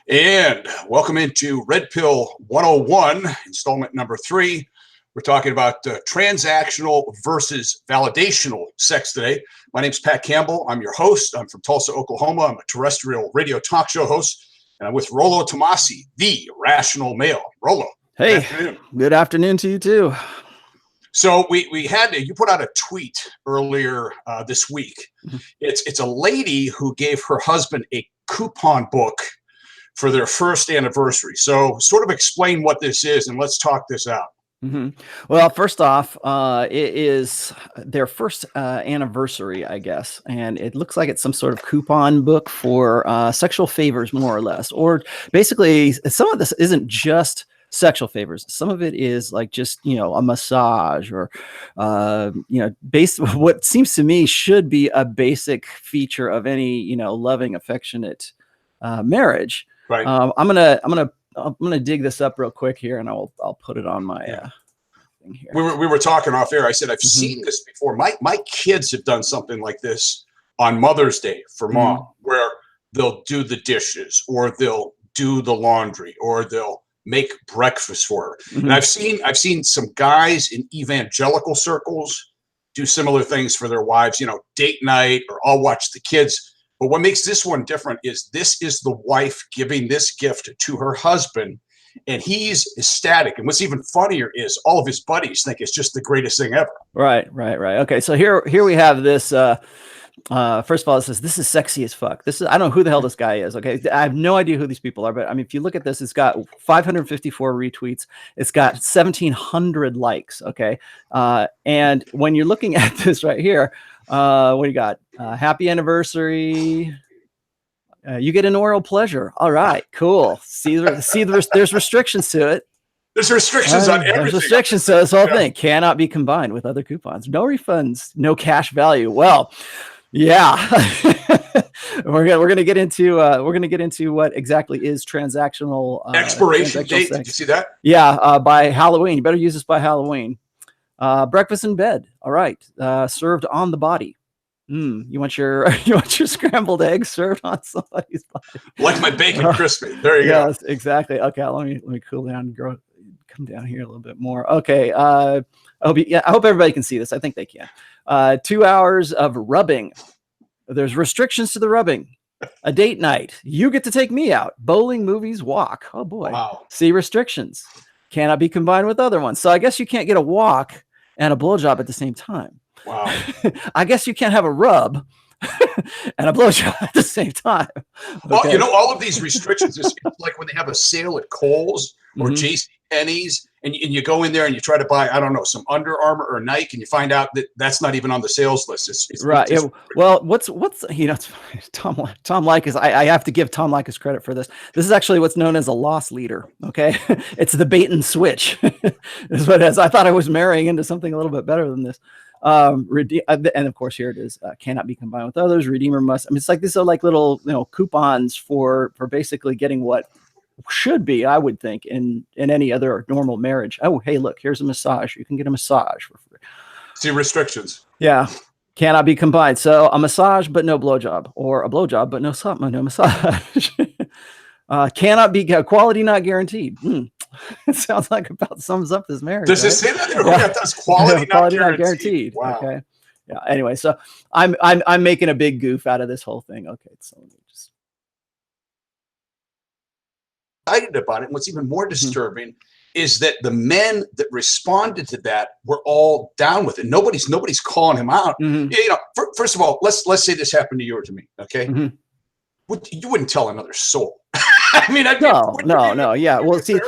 And welcome into Red Pill 101, installment number 3. We're talking about transactional versus validational sex today. My name's Pat Campbell. I'm your host. I'm from Tulsa, Oklahoma. I'm a terrestrial radio talk show host. And I'm with Rollo Tomasi, the rational male. Rollo. Hey, good afternoon to you too. So you put out a tweet earlier this week. Mm-hmm. It's a lady who gave her husband a coupon book for their first anniversary. So sort of explain what this is and let's talk this out. Mm-hmm. Well, first off, it is their first anniversary, I guess. And it looks like it's some sort of coupon book for sexual favors, more or less. Or basically, some of this isn't just sexual favors. Some of it is like just, a massage or, what seems to me should be a basic feature of any, loving, affectionate marriage. Right. I'm gonna dig this up real quick here, and I'll put it on my thing here. We were talking off air. I said I've seen this before. My kids have done something like this on Mother's Day for mom, where they'll do the dishes, or they'll do the laundry, or they'll make breakfast for her. And I've seen some guys in evangelical circles do similar things for their wives. Date night, or I'll watch the kids. But what makes this one different is this is the wife giving this gift to her husband, and he's ecstatic. And what's even funnier is all of his buddies think it's just the greatest thing ever. Right. Okay, so here we have this. First of all, it says this is sexy as fuck. I don't know who the hell this guy is. Okay, I have no idea who these people are. But I mean, if you look at this, it's got 554 retweets. It's got 1,700 likes. Okay, and when you're looking at this right here. What do you got? Happy anniversary. You get an oral pleasure. All right, cool. There's restrictions to it. There's restrictions on everything. There's restrictions to this whole thing. Cannot be combined with other coupons. No refunds. No cash value. Well, yeah. we're gonna get into what exactly is transactional expiration date. Did you see that? Yeah, by Halloween. You better use this by Halloween. Breakfast in bed. All right. Served on the body. You want your scrambled eggs served on somebody's body. Like my bacon crispy. There you go. Yes, exactly. Okay, let me cool down and come down here a little bit more. Okay. I hope everybody can see this. I think they can. 2 hours of rubbing. There's restrictions to the rubbing. A date night. You get to take me out. Bowling, movies, walk. Oh boy. Wow. See restrictions. Cannot be combined with other ones. So I guess you can't get a walk and a blowjob at the same time. Wow. I guess you can't have a rub and a blowjob at the same time. Okay. Well, all of these restrictions is like when they have a sale at Kohl's or JCPenney's, and you go in there and you try to buy, I don't know, some Under Armour or Nike, and you find out that that's not even on the sales list. It's right. Well, what's Tom Likas. I have to give Tom Likas credit for this. This is actually what's known as a loss leader. Okay, it's the bait and switch. Is what it is. I thought I was marrying into something a little bit better than this. And of course here it is. Cannot be combined with others. Redeemer must. I mean, it's like these are like little coupons for basically getting what should be, I would think, in any other normal marriage. Oh, hey, look, here's a massage. You can get a massage for free. See restrictions. Yeah. Cannot be combined. So a massage, but no blowjob, or a blowjob, but no massage. Cannot be quality, not guaranteed. It sounds like about sums up this marriage. Does it say that? Yeah. That's quality, not guaranteed. Wow. Okay. Yeah. Anyway, so I'm making a big goof out of this whole thing. Okay. So let me just. Excited about it. And what's even more disturbing is that the men that responded to that were all down with it. Nobody's calling him out. First of all, let's say this happened to you or to me. Okay. You wouldn't tell another soul. I mean, no. Yeah. Well, see,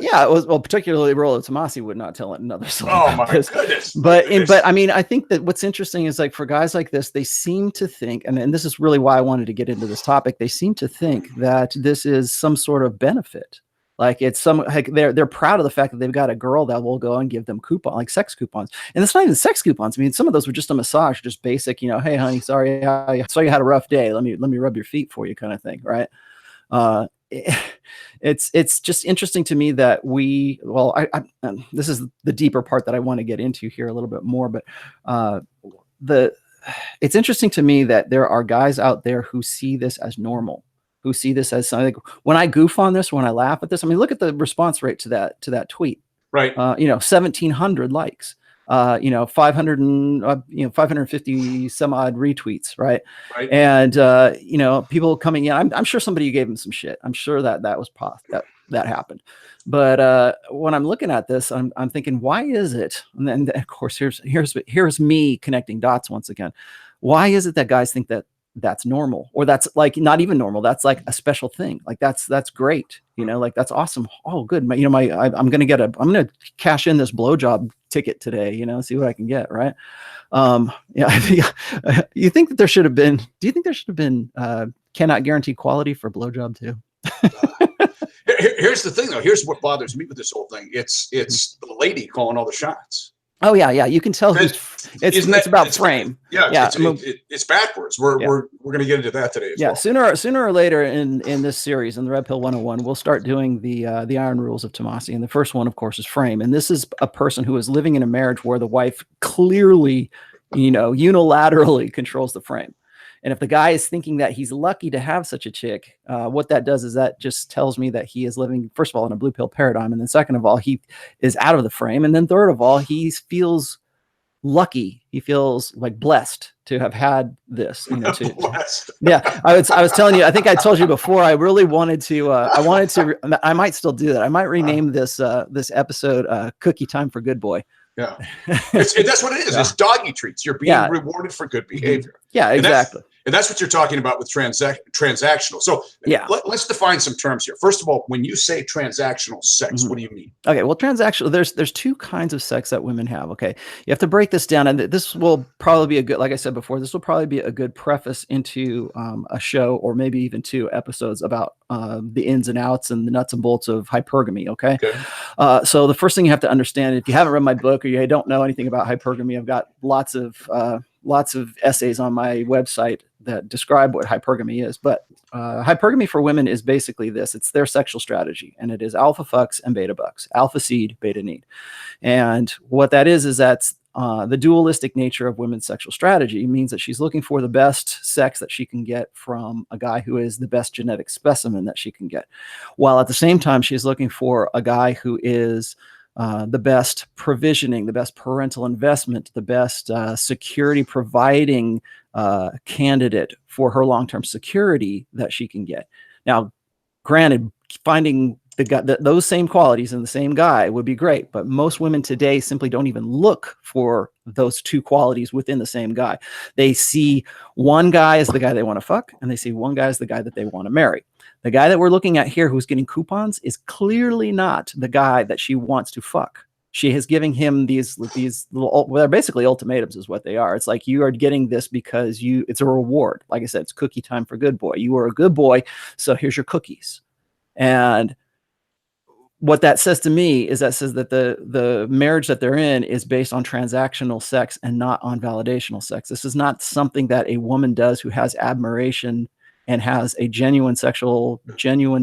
yeah, particularly Rollo Tomasi would not tell another soul. Oh my goodness. But I mean, I think that what's interesting is like for guys like this, they seem to think, and this is really why I wanted to get into this topic. They seem to think that this is some sort of benefit. Like they're proud of the fact that they've got a girl that will go and give them like sex coupons. And it's not even sex coupons. I mean, some of those were just a massage, just basic, hey honey, sorry, I saw you had a rough day. Let me rub your feet for you kind of thing. Right. It's just interesting to me that this is the deeper part that I want to get into here a little bit more, but it's interesting to me that there are guys out there who see this as normal. who see this as something. Like, when I goof on this, when I laugh at this, I mean, look at the response rate to that tweet. Right. 1,700 likes. 500 and 550 some odd retweets, right? Right. And people coming in. I'm sure somebody gave him some shit. I'm sure that was that happened. But when I'm looking at this, I'm thinking, why is it? And then of course, here's me connecting dots once again. Why is it that guys think that that's normal, or that's like not even normal? That's like a special thing. Like that's great. Like that's awesome. Oh, good. I'm gonna cash in this blowjob ticket today. See what I can get. Right. You think that there should have been? Do you think there should have been? Cannot guarantee quality for blowjob too. Here's the thing, though. Here's what bothers me with this whole thing. It's the lady calling all the shots. Oh yeah. You can tell it's about frame. Yeah. It's backwards. We're going to get into that today. As well. Sooner or later in this series, in the Red Pill 101, we'll start doing the iron rules of Tomasi. And the first one, of course, is frame. And this is a person who is living in a marriage where the wife clearly, unilaterally controls the frame. And if the guy is thinking that he's lucky to have such a chick, what that does is that just tells me that he is living, first of all, in a blue pill paradigm. And then second of all, he is out of the frame. And then third of all, he feels lucky. He feels like blessed to have had this. Yeah. I was telling you, I think I told you before, I really wanted to, I might still do that. I might rename this episode Cookie Time for Good Boy. Yeah. That's what it is. Yeah. It's doggy treats. You're being rewarded for good behavior. Yeah, exactly. And that's what you're talking about with transactional. So let's define some terms here. First of all, when you say transactional sex, what do you mean? Okay, well, transactional, there's two kinds of sex that women have, okay? You have to break this down, and this will probably be a good, like I said before, this will probably be a good preface into a show, or maybe even 2 episodes about the ins and outs and the nuts and bolts of hypergamy, okay? So the first thing you have to understand, if you haven't read my book or you don't know anything about hypergamy, I've got lots of essays on my website that describe what hypergamy is. But hypergamy for women is basically this. It's their sexual strategy, and it is alpha fucks and beta bucks, alpha seed, beta need. And what that is that's the dualistic nature of women's sexual strategy. Means that she's looking for the best sex that she can get from a guy who is the best genetic specimen that she can get, while at the same time she's looking for a guy who is the best provisioning, the best parental investment, the best security providing candidate for her long-term security that she can get. Now, granted, finding those same qualities in the same guy would be great, but most women today simply don't even look for those 2 qualities within the same guy. They see one guy as the guy they want to fuck, and they see one guy as the guy that they want to marry. The guy that we're looking at here who's getting coupons is clearly not the guy that she wants to fuck. She has given him these little, well, they're basically ultimatums is what they are. It's like, you are getting this because it's a reward. Like I said, it's cookie time for good boy. You are a good boy, so here's your cookies. And what that says to me is that says that the marriage that they're in is based on transactional sex and not on validational sex. This is not something that a woman does who has admiration and has a genuine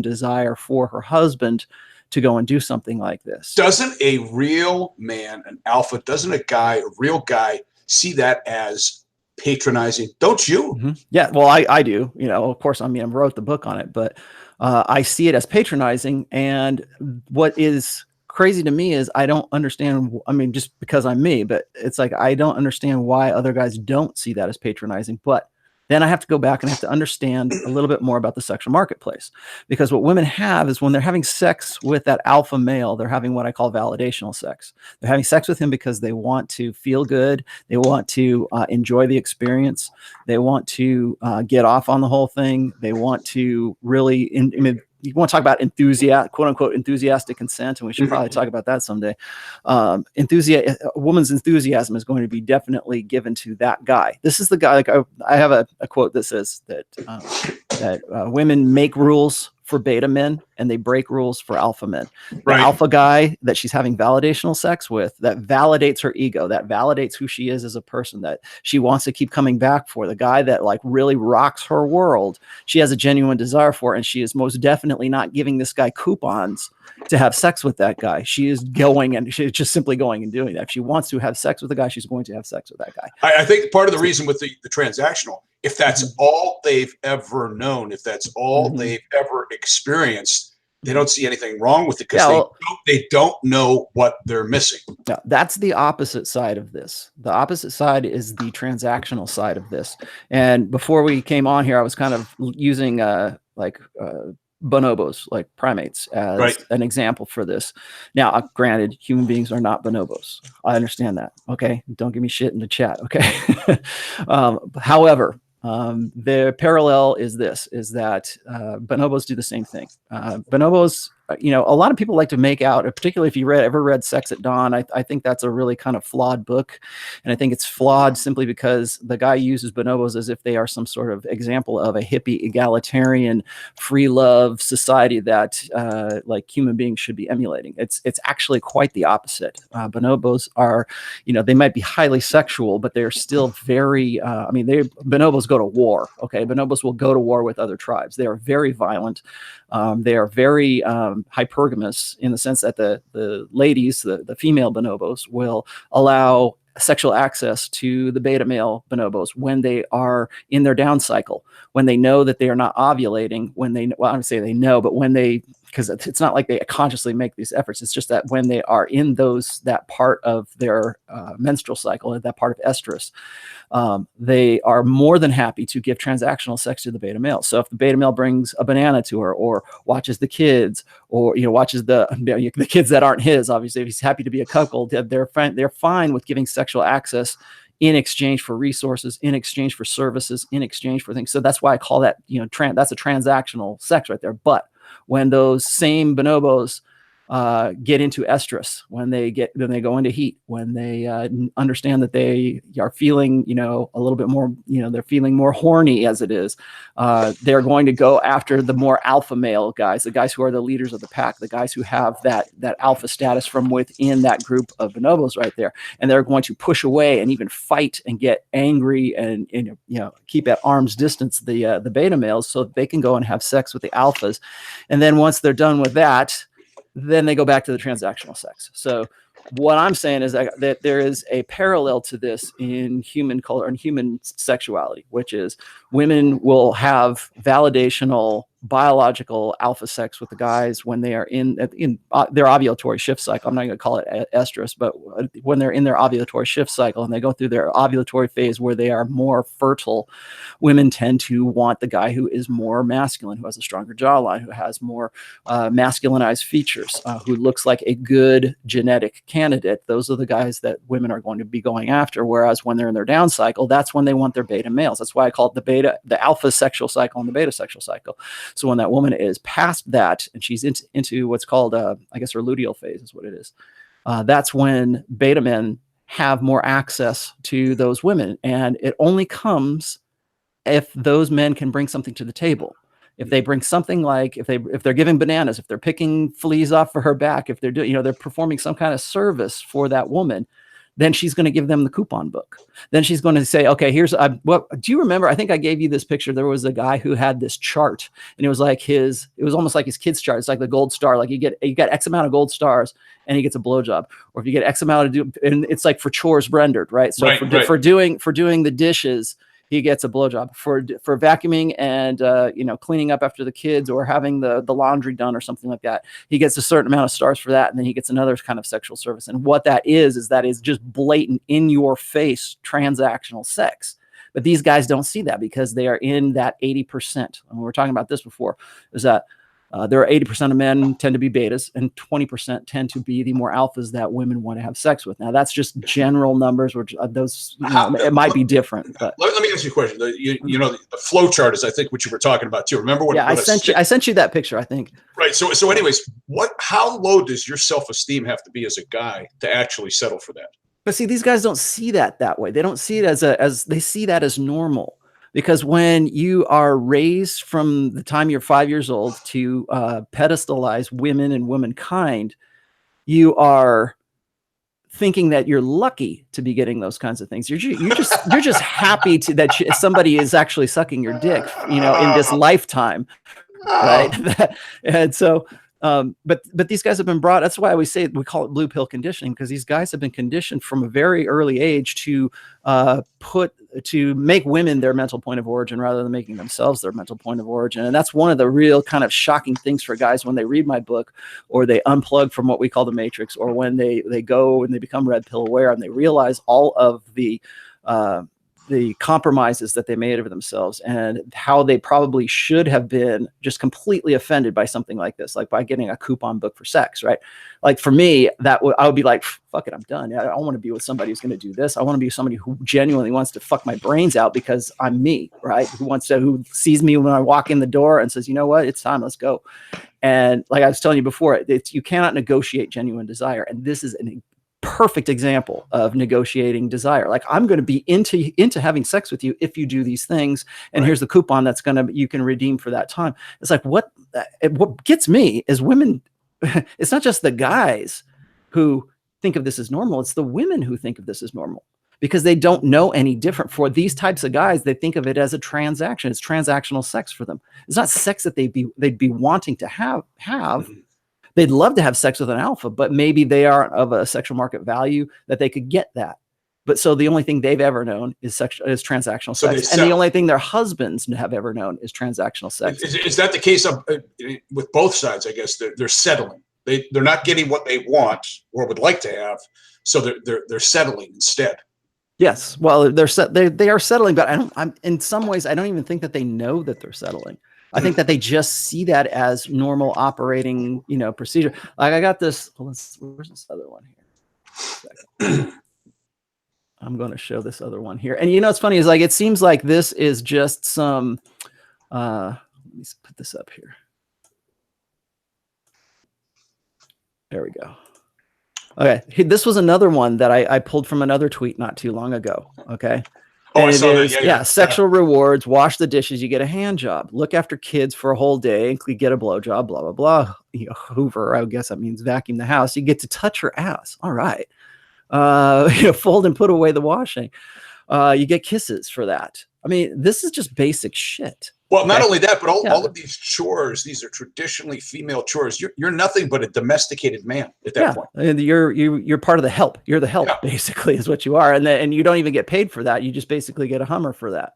desire for her husband to go and do something like this. Doesn't a real man, an alpha, doesn't a real guy see that as patronizing? Don't you? Yeah, well, I do. Of course, I wrote the book on it, but I see it as patronizing. And what is crazy to me is I don't understand. Just because I'm me, but it's like, I don't understand why other guys don't see that as patronizing. But then I have to go back and I have to understand a little bit more about the sexual marketplace, because what women have is when they're having sex with that alpha male, they're having what I call validational sex. They're having sex with him because they want to feel good. They want to enjoy the experience. They want to get off on the whole thing. They want to really, you want to talk about quote unquote enthusiastic consent, and we should probably talk about that someday. A woman's enthusiasm is going to be definitely given to that guy. This is the guy. Like I have a quote that says that women make rules for beta men and they break rules for alpha men. The alpha guy that she's having validational sex with, that validates her ego, that validates who she is as a person, that she wants to keep coming back for, the guy that like really rocks her world, she has a genuine desire for, and she is most definitely not giving this guy coupons to have sex with that guy. She's just simply going and doing that. If she wants to have sex with a guy, she's going to have sex with that guy. I think part of the reason with the transactional If that's all they've ever known, if that's all they've ever experienced, they don't see anything wrong with it because they don't know what they're missing. Yeah, that's the opposite side of this. The opposite side is the transactional side of this. And before we came on here, I was kind of using bonobos, like primates, as an example for this. Now, granted, human beings are not bonobos. I understand that. Okay, don't give me shit in the chat. Okay. However, the parallel is this: is that bonobos do the same thing. Bonobos, a lot of people like to make out, particularly if you ever read Sex at Dawn. I think that's a really kind of flawed book, and I think it's flawed simply because the guy uses bonobos as if they are some sort of example of a hippie, egalitarian, free love society that like human beings should be emulating. It's actually quite the opposite. Bonobos are, they might be highly sexual, but they're still very. Bonobos go to war. Okay, bonobos will go to war with other tribes. They are very violent. They are very hypergamous in the sense that the ladies, the female bonobos, will allow sexual access to the beta male bonobos when they are in their down cycle, when they know that they are not ovulating, I would say they know, but when they, because it's not like they consciously make these efforts. It's just that when they are in that part of their menstrual cycle, that part of estrus, they are more than happy to give transactional sex to the beta male. So if the beta male brings a banana to her, or watches the kids, or watches the kids that aren't his, obviously, if he's happy to be a cuckold, they're fine with giving sexual access in exchange for resources, in exchange for services, in exchange for things. So that's why I call that, that's a transactional sex right there. But when those same bonobos get into estrus, when they go into heat, when they understand that they are feeling, a little bit more, they're feeling more horny as it is, they're going to go after the more alpha male guys, the guys who are the leaders of the pack, the guys who have that alpha status from within that group of bonobos right there. And they're going to push away and even fight and get angry and keep at arm's distance the beta males so that they can go and have sex with the alphas. And then once they're done with that, then they go back to the transactional sex. So what I'm saying is that there is a parallel to this in human culture and human sexuality, which is women will have validational biological alpha sex with the guys when they are in their ovulatory shift cycle. I'm not going to call it estrus, but when they're in their ovulatory shift cycle and they go through their ovulatory phase where they are more fertile, women tend to want the guy who is more masculine, who has a stronger jawline, who has more masculinized features, who looks like a good genetic candidate. Those are the guys that women are going to be going after. Whereas when they're in their down cycle, that's when they want their beta males. That's why I call it the alpha sexual cycle and the beta sexual cycle. So when that woman is past that and she's into what's called, I guess her luteal phase is what it is. That's when beta men have more access to those women. And it only comes if those men can bring something to the table. If they bring something like, if they're giving bananas, if they're picking fleas off for her back, if they're doing, they're performing some kind of service for that woman, then she's going to give them the coupon book. Then she's going to say, okay, here's what do you remember? I think I gave you this picture. There was a guy who had this chart, and it was almost like his kid's chart. It's like the gold star. Like you get X amount of gold stars and he gets a blowjob, or if you get X amount and it's like for chores rendered, right? So for doing the dishes, he gets a blowjob. For vacuuming and cleaning up after the kids or having the laundry done or something like that, he gets a certain amount of stars for that, and then he gets another kind of sexual service. And what that is just blatant, in your face transactional sex. But these guys don't see that because they are in that 80%. And we were talking about this before, is that there are 80% of men tend to be betas and 20% tend to be the more alphas that women want to have sex with. Now that's just general numbers, which those, it might be different. But let me ask you a question. The flow chart is, I think, what you were talking about too. Remember what? Yeah, I sent you that picture, I think. Right. So anyways, how low does your self-esteem have to be as a guy to actually settle for that? But see, these guys don't see that way. They don't see it as they see that as normal. Because when you are raised from the time you're 5 years old to pedestalize women and womankind, you are thinking that you're lucky to be getting those kinds of things. You're just happy that somebody is actually sucking your dick, in this lifetime, right? And so But these guys have been brought. That's why we say we call it blue pill conditioning, because these guys have been conditioned from a very early age to make women their mental point of origin rather than making themselves their mental point of origin. And that's one of the real kind of shocking things for guys when they read my book, or they unplug from what we call the matrix, or when they go and they become red pill aware and they realize all of the compromises that they made of themselves, and how they probably should have been just completely offended by something like this, like by getting a coupon book for sex, right? Like for me, I would be like, fuck it, I'm done. I don't want to be with somebody who's going to do this. I want to be somebody who genuinely wants to fuck my brains out because I'm me, right? Who sees me when I walk in the door and says, you know what, it's time, let's go. And like I was telling you before, you cannot negotiate genuine desire. And this is an perfect example of negotiating desire. Like, I'm going to be into having sex with you if you do these things, and here's the coupon you can redeem for that time. It's like, what gets me is women. It's not just the guys who think of this as normal, it's the women who think of this as normal, because they don't know any different. For these types of guys, they think of it as a transaction. It's transactional sex for them. It's not sex that they'd be wanting to have. They'd love to have sex with an alpha, but maybe they aren't of a sexual market value that they could get that. But so the only thing they've ever known is transactional sex. And the only thing their husbands have ever known is transactional sex. Is that the case with both sides? I guess they're settling. They're not getting what they want or would like to have, so they're settling instead. Yes, well, they are settling, but I'm in some ways I don't even think that they know that they're settling. I think that they just see that as normal operating, procedure. Like, I got this. Where's this other one here? I'm going to show this other one here. And it's funny is, like, it seems like this is just some. Let me put this up here. There we go. Okay, this was another one that I pulled from another tweet not too long ago. Okay. Oh, I saw that. Yeah. Sexual rewards, wash the dishes, you get a hand job, look after kids for a whole day, and get a blowjob, blah, blah, blah. Hoover, I guess that means vacuum the house. You get to touch her ass. All right. Fold and put away the washing. You get kisses for that. I mean, this is just basic shit. Well, not only that, but all of these chores, these are traditionally female chores. You're nothing but a domesticated man at that point. And you're part of the help. You're the help, basically, is what you are. And you don't even get paid for that. You just basically get a Hummer for that.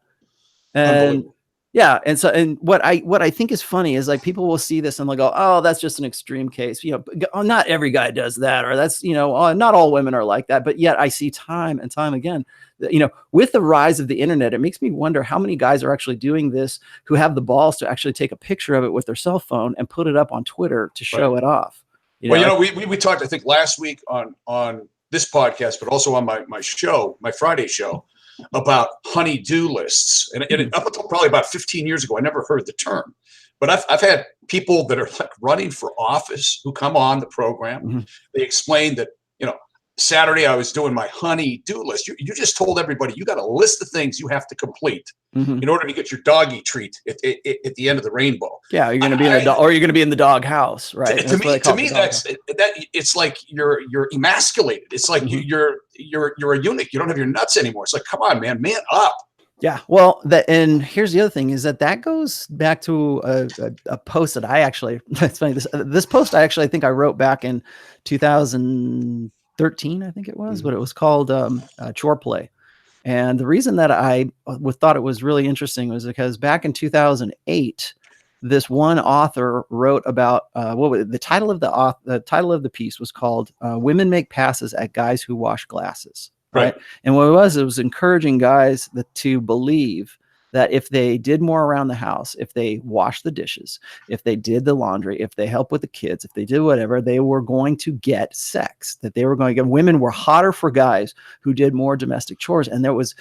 And and what I think is funny is, like, people will see this and they'll go, oh, that's just an extreme case. Not every guy does that, or that's, not all women are like that. But yet I see time and time again, with the rise of the internet, it makes me wonder how many guys are actually doing this who have the balls to actually take a picture of it with their cell phone and put it up on Twitter to show it off. We talked, I think, last week on this podcast, but also on my show, my Friday show, about honey-do lists. And up until probably about 15 years ago, I never heard the term. But I've had people that are, like, running for office who come on the program. Mm-hmm. They explain that, Saturday I was doing my honey-do list. You just told everybody you got a list of things you have to complete in order to get your doggy treat at the end of the rainbow. Yeah, you're going to be or you're going to be in the dog house, right? To me, it's like you're emasculated. It's like you're a eunuch. You don't have your nuts anymore. It's like, come on, man up. Yeah, well, and here's the other thing is that goes back to a post that I actually. It's funny. This post I think I wrote back in 2013, I think it was, but it was called Choreplay. And the reason that I thought it was really interesting was because back in 2008, this one author wrote about the title of the piece was called "Women Make Passes at Guys Who Wash Glasses." Right. And what it was encouraging guys to believe that if they did more around the house, if they washed the dishes, if they did the laundry, if they helped with the kids, if they did whatever, they were going to get sex, that they were going to get. Women were hotter for guys who did more domestic chores. And it was,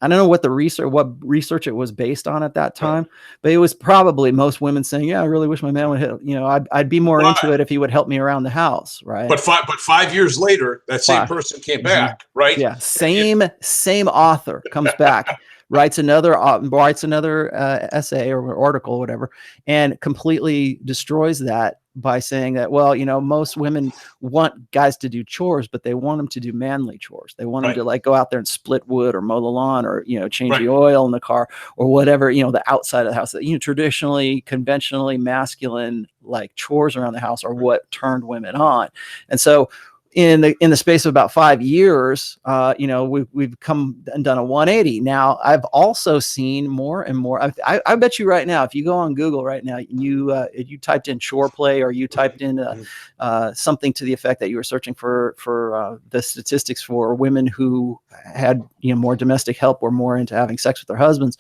I don't know what research it was based on at that time, but it was probably most women saying, yeah, I really wish my man would hit, I'd be more into it if he would help me around the house. Right. But 5 years later, that same person came back, right? Yeah. Same author comes back. writes another essay or article or whatever, and completely destroys that by saying that, well, most women want guys to do chores, but they want them to do manly chores. They want them to like go out there and split wood or mow the lawn or, change the oil in the car or whatever, the outside of the house. Traditionally, conventionally masculine like chores around the house are what turned women on. And so in the space of about 5 years, we've come and done a 180. Now, I've also seen more and more. I bet you right now, if you go on Google right now, you typed in Choreplay or you typed in something to the effect that you were searching for the statistics for women who had more domestic help or more into having sex with their husbands.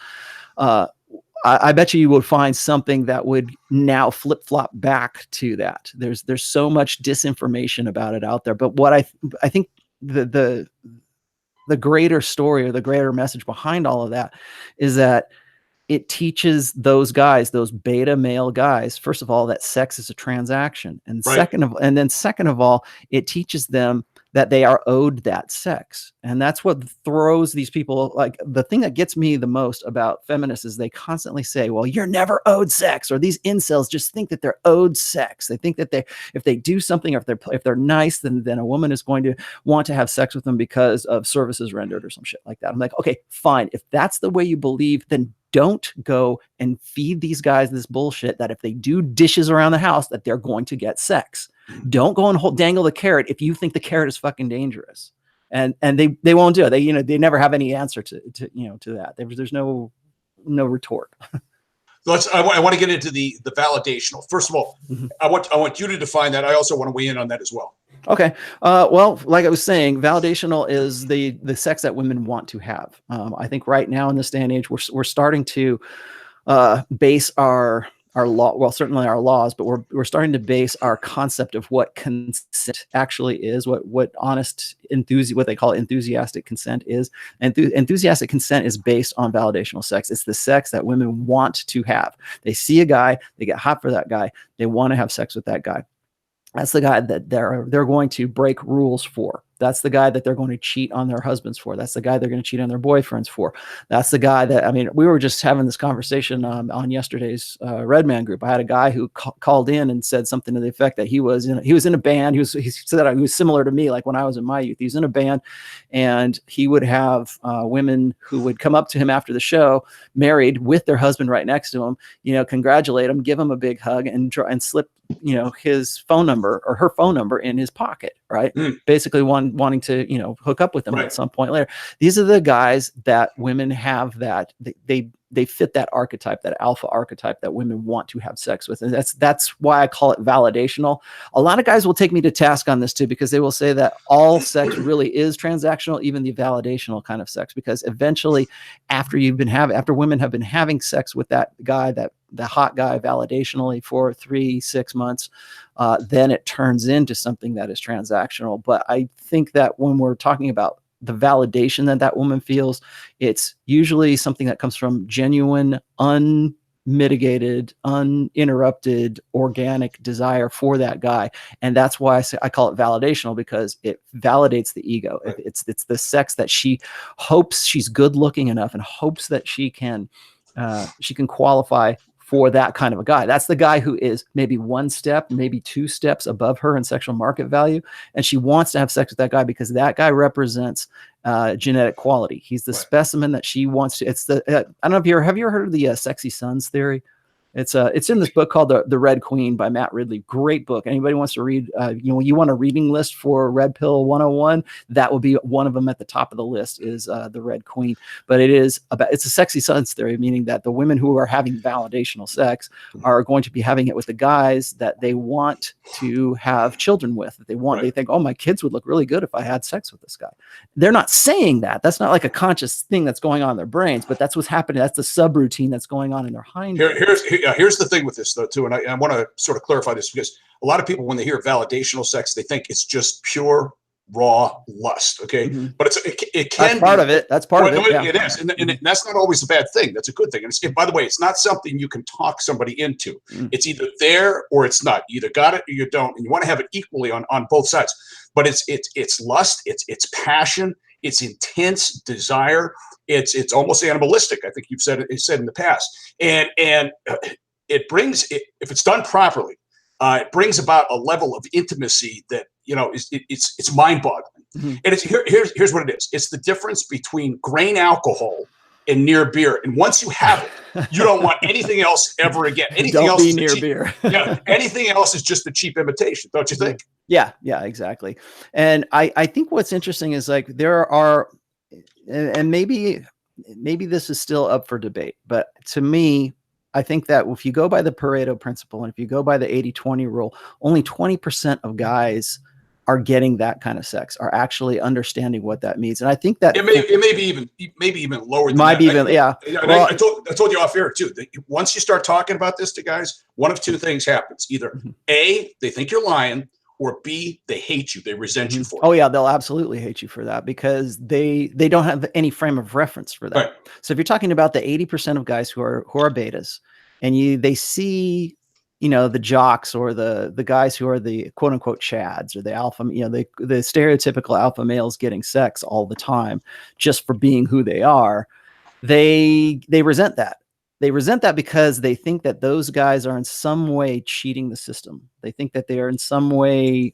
I bet you would find something that would now flip-flop back to that. There's so much disinformation about it out there. But what I think the greater story or the greater message behind all of that is that it teaches those guys, those beta male guys, first of all, that sex is a transaction. And second of all, it teaches them that they are owed that sex. And that's what throws these people. Like, the thing that gets me the most about feminists is they constantly say, well, you're never owed sex, or these incels just think that they're owed sex. They think that if they do something, or if they're nice, then a woman is going to want to have sex with them because of services rendered or some shit like that. I'm like, okay, fine. If that's the way you believe, then don't go and feed these guys this bullshit that if they do dishes around the house, that they're going to get sex. Don't go and dangle the carrot if you think the carrot is fucking dangerous. And they won't do it. They never have any answer to that. There's no retort. I want to get into the validational. First of all, I want you to define that. I also want to weigh in on that as well. Okay. Well, like I was saying, validational is the sex that women want to have. I think right now in this day and age, we're starting to base our law, well, certainly our laws, but we're starting to base our concept of what consent actually is, what honest what they call enthusiastic consent is. And enthusiastic consent is based on validational sex. It's the sex that women want to have. They see a guy, they get hot for that guy, they want to have sex with that guy. That's the guy that they're going to break rules for. That's the guy that they're going to cheat on their husbands for. That's the guy they're going to cheat on their boyfriends for. That's the guy that, we were just having this conversation on yesterday's Red Man group. I had a guy who called in and said something to the effect that he was in a band. He said that he was similar to me, like when I was in my youth. He was in a band, and he would have women who would come up to him after the show, married with their husband right next to him, congratulate him, give him a big hug, and slip his phone number or her phone number in his pocket, right? Basically wanting to, hook up with them at some point later. These are the guys that women have, that they fit that archetype, that alpha archetype that women want to have sex with. And that's why I call it validational. A lot of guys will take me to task on this too, because they will say that all sex really is transactional, even the validational kind of sex, because eventually after women have been having sex with that guy, the hot guy validationally for 3-6 months, then it turns into something that is transactional. But I think that when we're talking about the validation that woman feels, it's usually something that comes from genuine, unmitigated, uninterrupted, organic desire for that guy. And that's why I call it validational, because it validates the ego. Right. It's the sex that she hopes she's good looking enough and hopes that she can qualify for that kind of a guy. That's the guy who is maybe 1 step, maybe 2 steps above her in sexual market value. And she wants to have sex with that guy because that guy represents genetic quality. He's the specimen that she wants to. It's I don't know if have you ever heard of the sexy sons theory? It's in this book called The Red Queen by Matt Ridley. Great book. Anybody wants to read, you want a reading list for Red Pill 101, that would be one of them at the top of the list, is The Red Queen. But it's a sexy sons theory, meaning that the women who are having validational sex are going to be having it with the guys that they want to have children with. That they think, oh, my kids would look really good if I had sex with this guy. They're not saying that. That's not like a conscious thing that's going on in their brains, but that's what's happening. That's the subroutine that's going on in their hind. Here's the thing with this though too, and I want to sort of clarify this, because a lot of people, when they hear validational sex, they think it's just pure raw lust. Okay, but it can that's part of it. That's part of it. Yeah. It is, and that's not always a bad thing. That's a good thing. And by the way, it's not something you can talk somebody into. It's either there or it's not. You either got it or you don't, and you want to have it equally on both sides. But it's lust. It's passion. it's intense desire. It's almost animalistic. I think you've said in the past, and it brings it, if it's done properly, it brings about a level of intimacy that it's mind-boggling. And it's here's what it is. It's the difference between grain alcohol and near beer. And once you have it, you don't want anything else ever again. Anything else is near beer. Anything else is just a cheap imitation, don't you think? Yeah, exactly. And I think what's interesting is like there are, and maybe this is still up for debate, but to me, I think that if you go by the Pareto principle and if you go by the 80-20 rule, only 20% of guys are getting that kind of sex, are actually understanding what that means. And I think that it may be even lower than might that. Be even, yeah. Well, I told you off air too. Once you start talking about this to guys, one of two things happens. Either A, they think you're lying, or B, they hate you. They resent you for it. Oh yeah, they'll absolutely hate you for that because they don't have any frame of reference for that. Right. So if you're talking about the 80% of guys who are betas, and they see, the jocks or the guys who are the quote unquote chads or the alpha, the stereotypical alpha males getting sex all the time just for being who they are, they resent that. They resent that because they think that those guys are in some way cheating the system. They think that they are in some way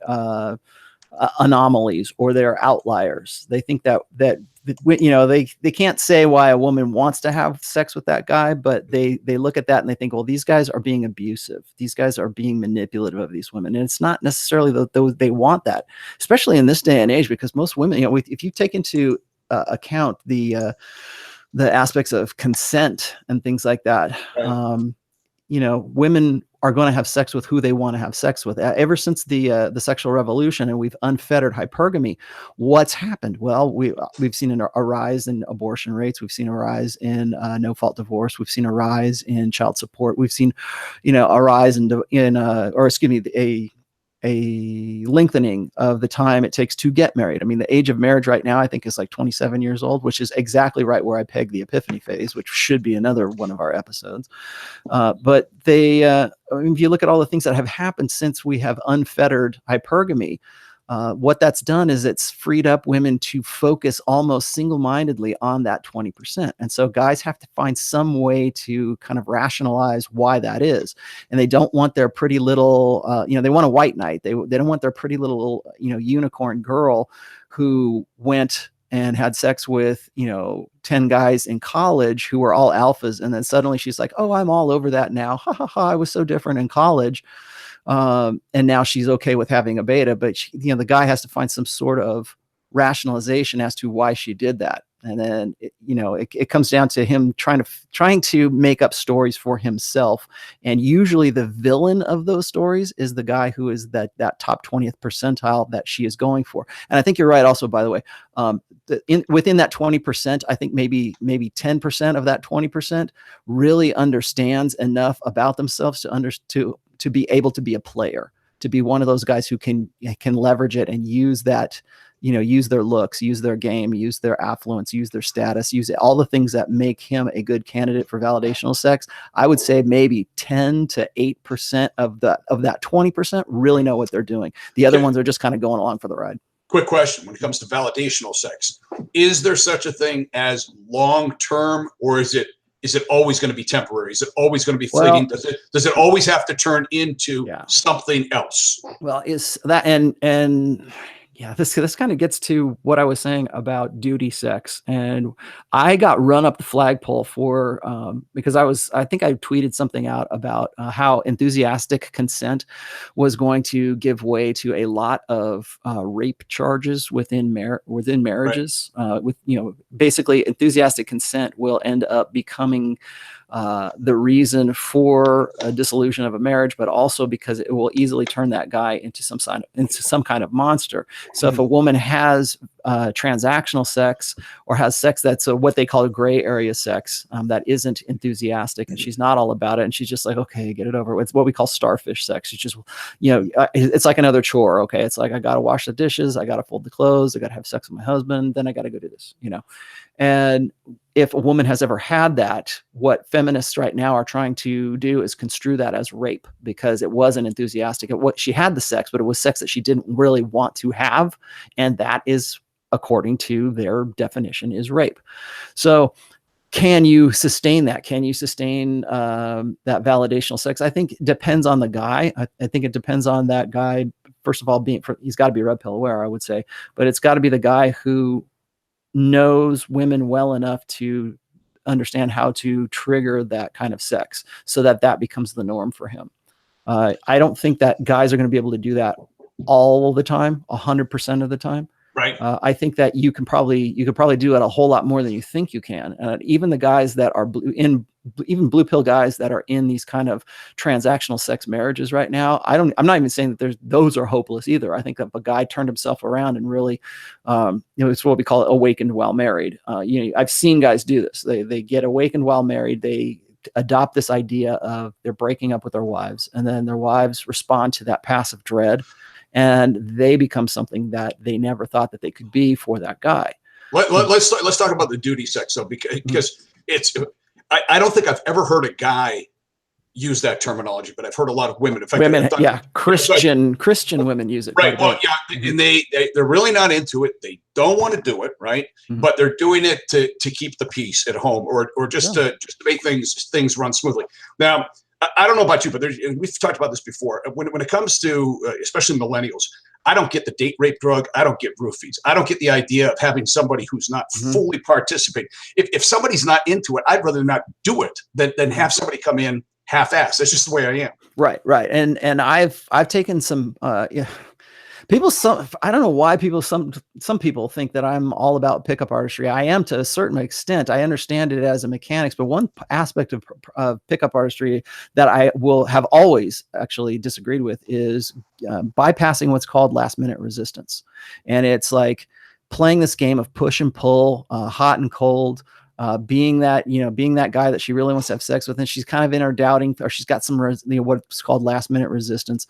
anomalies or they're outliers. They think that they can't say why a woman wants to have sex with that guy, but they look at that and they think, well, these guys are being abusive. These guys are being manipulative of these women. And it's not necessarily that they want that, especially in this day and age, because most women, if you take into account the aspects of consent and things like that, right. Women are going to have sex with who they want to have sex with. Ever since the sexual revolution, and we've unfettered hypergamy, what's happened? Well, we've seen a rise in abortion rates. We've seen a rise in no-fault divorce. We've seen a rise in child support. We've seen, a rise a lengthening of the time it takes to get married. I mean, the age of marriage right now, I think, is like 27 years old, which is exactly right where I peg the epiphany phase, which should be another one of our episodes. But if you look at all the things that have happened since we have unfettered hypergamy, what that's done is it's freed up women to focus almost single-mindedly on that 20%. And so guys have to find some way to kind of rationalize why that is. And they don't want their pretty little, they want a white knight. They don't want their pretty little, unicorn girl who went and had sex with, 10 guys in college who were all alphas. And then suddenly she's like, oh, I'm all over that now. Ha ha ha. I was so different in college. And now she's okay with having a beta, but the guy has to find some sort of rationalization as to why she did that. And then, it comes down to him trying to make up stories for himself. And usually the villain of those stories is the guy who is that top 20th percentile that she is going for. And I think you're right also, by the way, within that 20%, I think maybe 10% of that 20% really understands enough about themselves to be able to be a player, to be one of those guys who can leverage it and use that, use their looks, use their game, use their affluence, use their status, use all the things that make him a good candidate for validational sex. I would say maybe 10 to 8% of that 20% really know what they're doing. The other ones are just kind of going along for the ride. Quick question. When it comes to validational sex, is there such a thing as long-term, or is it always going to be temporary? Is it always going to be fleeting? Does it always have to turn into something else? Well, is that and yeah, this kind of gets to what I was saying about duty sex. And I got run up the flagpole for because I think I tweeted something out about how enthusiastic consent was going to give way to a lot of rape charges within marriages. Right. With basically enthusiastic consent will end up becoming the reason for a dissolution of a marriage, but also because it will easily turn that guy into some kind of monster. So if a woman has transactional sex or has sex that's what they call a gray area sex that isn't enthusiastic, and she's not all about it, and she's just like, okay, get it over with. It's what we call starfish sex. It's just, it's like another chore. Okay, it's like I got to wash the dishes, I got to fold the clothes, I got to have sex with my husband, then I got to go do this. And if a woman has ever had that, what feminists right now are trying to do is construe that as rape, because it wasn't enthusiastic. She had the sex, but it was sex that she didn't really want to have. And that is according to their definition, is rape. So can you sustain that? Can you sustain that validational sex? I think it depends on the guy. I think it depends on that guy. First of all, he's got to be red pill aware, I would say, but it's got to be the guy who knows women well enough to understand how to trigger that kind of sex so that that becomes the norm for him. I don't think that guys are going to be able to do that all the time, 100% of the time. Right. I think that you could probably do it a whole lot more than you think you can. Even the guys that are even blue pill guys that are in these kind of transactional sex marriages right now, I'm not even saying that those are hopeless either. I think that if a guy turned himself around and really, it's what we call awakened while married. I've seen guys do this. They get awakened while married. They adopt this idea of they're breaking up with their wives, and then their wives respond to that passive dread, and they become something that they never thought that they could be for that guy. Let's talk about the duty sex, though, because it's. I don't think I've ever heard a guy use that terminology, but I've heard a lot of women. In fact, Christian women use it. Right. Well, yeah, and they're really not into it. They don't want to do it, right? But they're doing it to keep the peace at home, or just to make things run smoothly. Now, I don't know about you, but we've talked about this before. When it comes to especially millennials, I don't get the date rape drug. I don't get roofies. I don't get the idea of having somebody who's not fully participating. If somebody's not into it, I'd rather not do it than have somebody come in half-assed. That's just the way I am. Right. And I've taken some people. I don't know why some people think that I'm all about pickup artistry. I am to a certain extent. I understand it as a mechanics, but one aspect of pickup artistry that I will have always actually disagreed with is bypassing what's called last minute resistance. And it's like playing this game of push and pull, hot and cold. Being that guy that she really wants to have sex with, and she's kind of in her doubting, or she's got some what's called last minute resistance.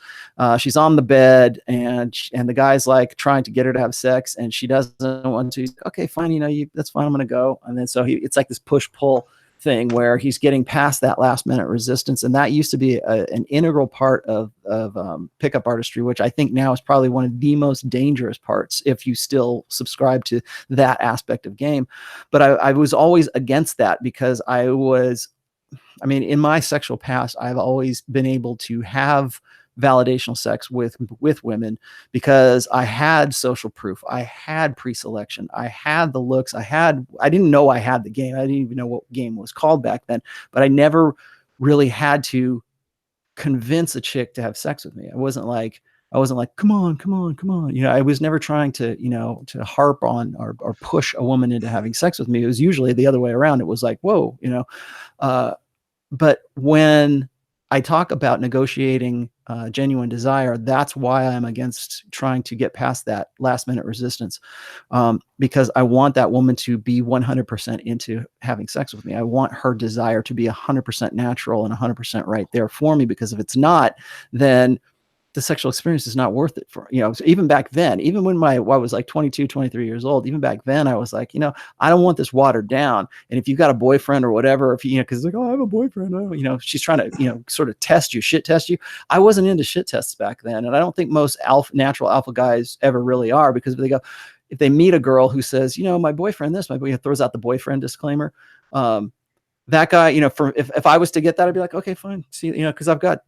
She's on the bed, and the guy's like trying to get her to have sex, and she doesn't want to. Okay, fine, that's fine. I'm gonna go. And then so it's like this push pull thing where he's getting past that last minute resistance, and that used to be an integral part of pickup artistry, which I think now is probably one of the most dangerous parts if you still subscribe to that aspect of game. But I was always against that because in my sexual past, I've always been able to have validational sex with women because I had social proof, I had pre-selection, I had the looks, I didn't know I had the game. I didn't even know what game was called back then, but I never really had to convince a chick to have sex with me. I wasn't like, come on. I was never trying to, to harp on or push a woman into having sex with me. It was usually the other way around. It was like, whoa, but when I talk about negotiating genuine desire, that's why I'm against trying to get past that last minute resistance, because I want that woman to be 100% into having sex with me. I want her desire to be 100% natural and 100% right there for me, because if it's not, then the sexual experience is not worth it for, so even back then, even when I was like 22, 23 years old, even back then I was like, I don't want this watered down. And if you've got a boyfriend or whatever, if cause it's like, oh, I have a boyfriend. She's trying to, sort of shit test you. I wasn't into shit tests back then. And I don't think most natural alpha guys ever really are, because if they meet a girl who says, my boyfriend, throws out the boyfriend disclaimer. That guy, if I was to get that, I'd be like, okay, fine. See, cause I've got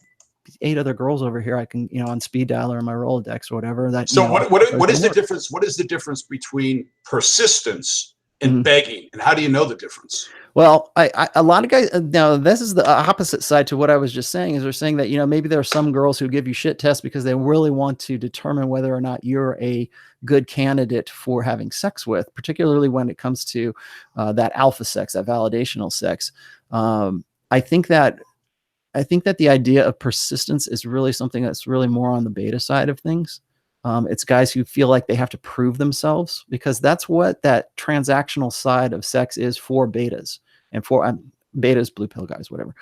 8 other girls over here I can, on speed dial or my Rolodex or whatever. What is the difference? What is the difference between persistence and begging, and how do you know the difference? Well, a lot of guys, now this is the opposite side to what I was just saying, is they're saying that, maybe there are some girls who give you shit tests because they really want to determine whether or not you're a good candidate for having sex with, particularly when it comes to that alpha sex, that validational sex. I think that the idea of persistence is really something that's really more on the beta side of things. It's guys who feel like they have to prove themselves, because that's what that transactional side of sex is for betas, and for betas, blue pill guys, whatever.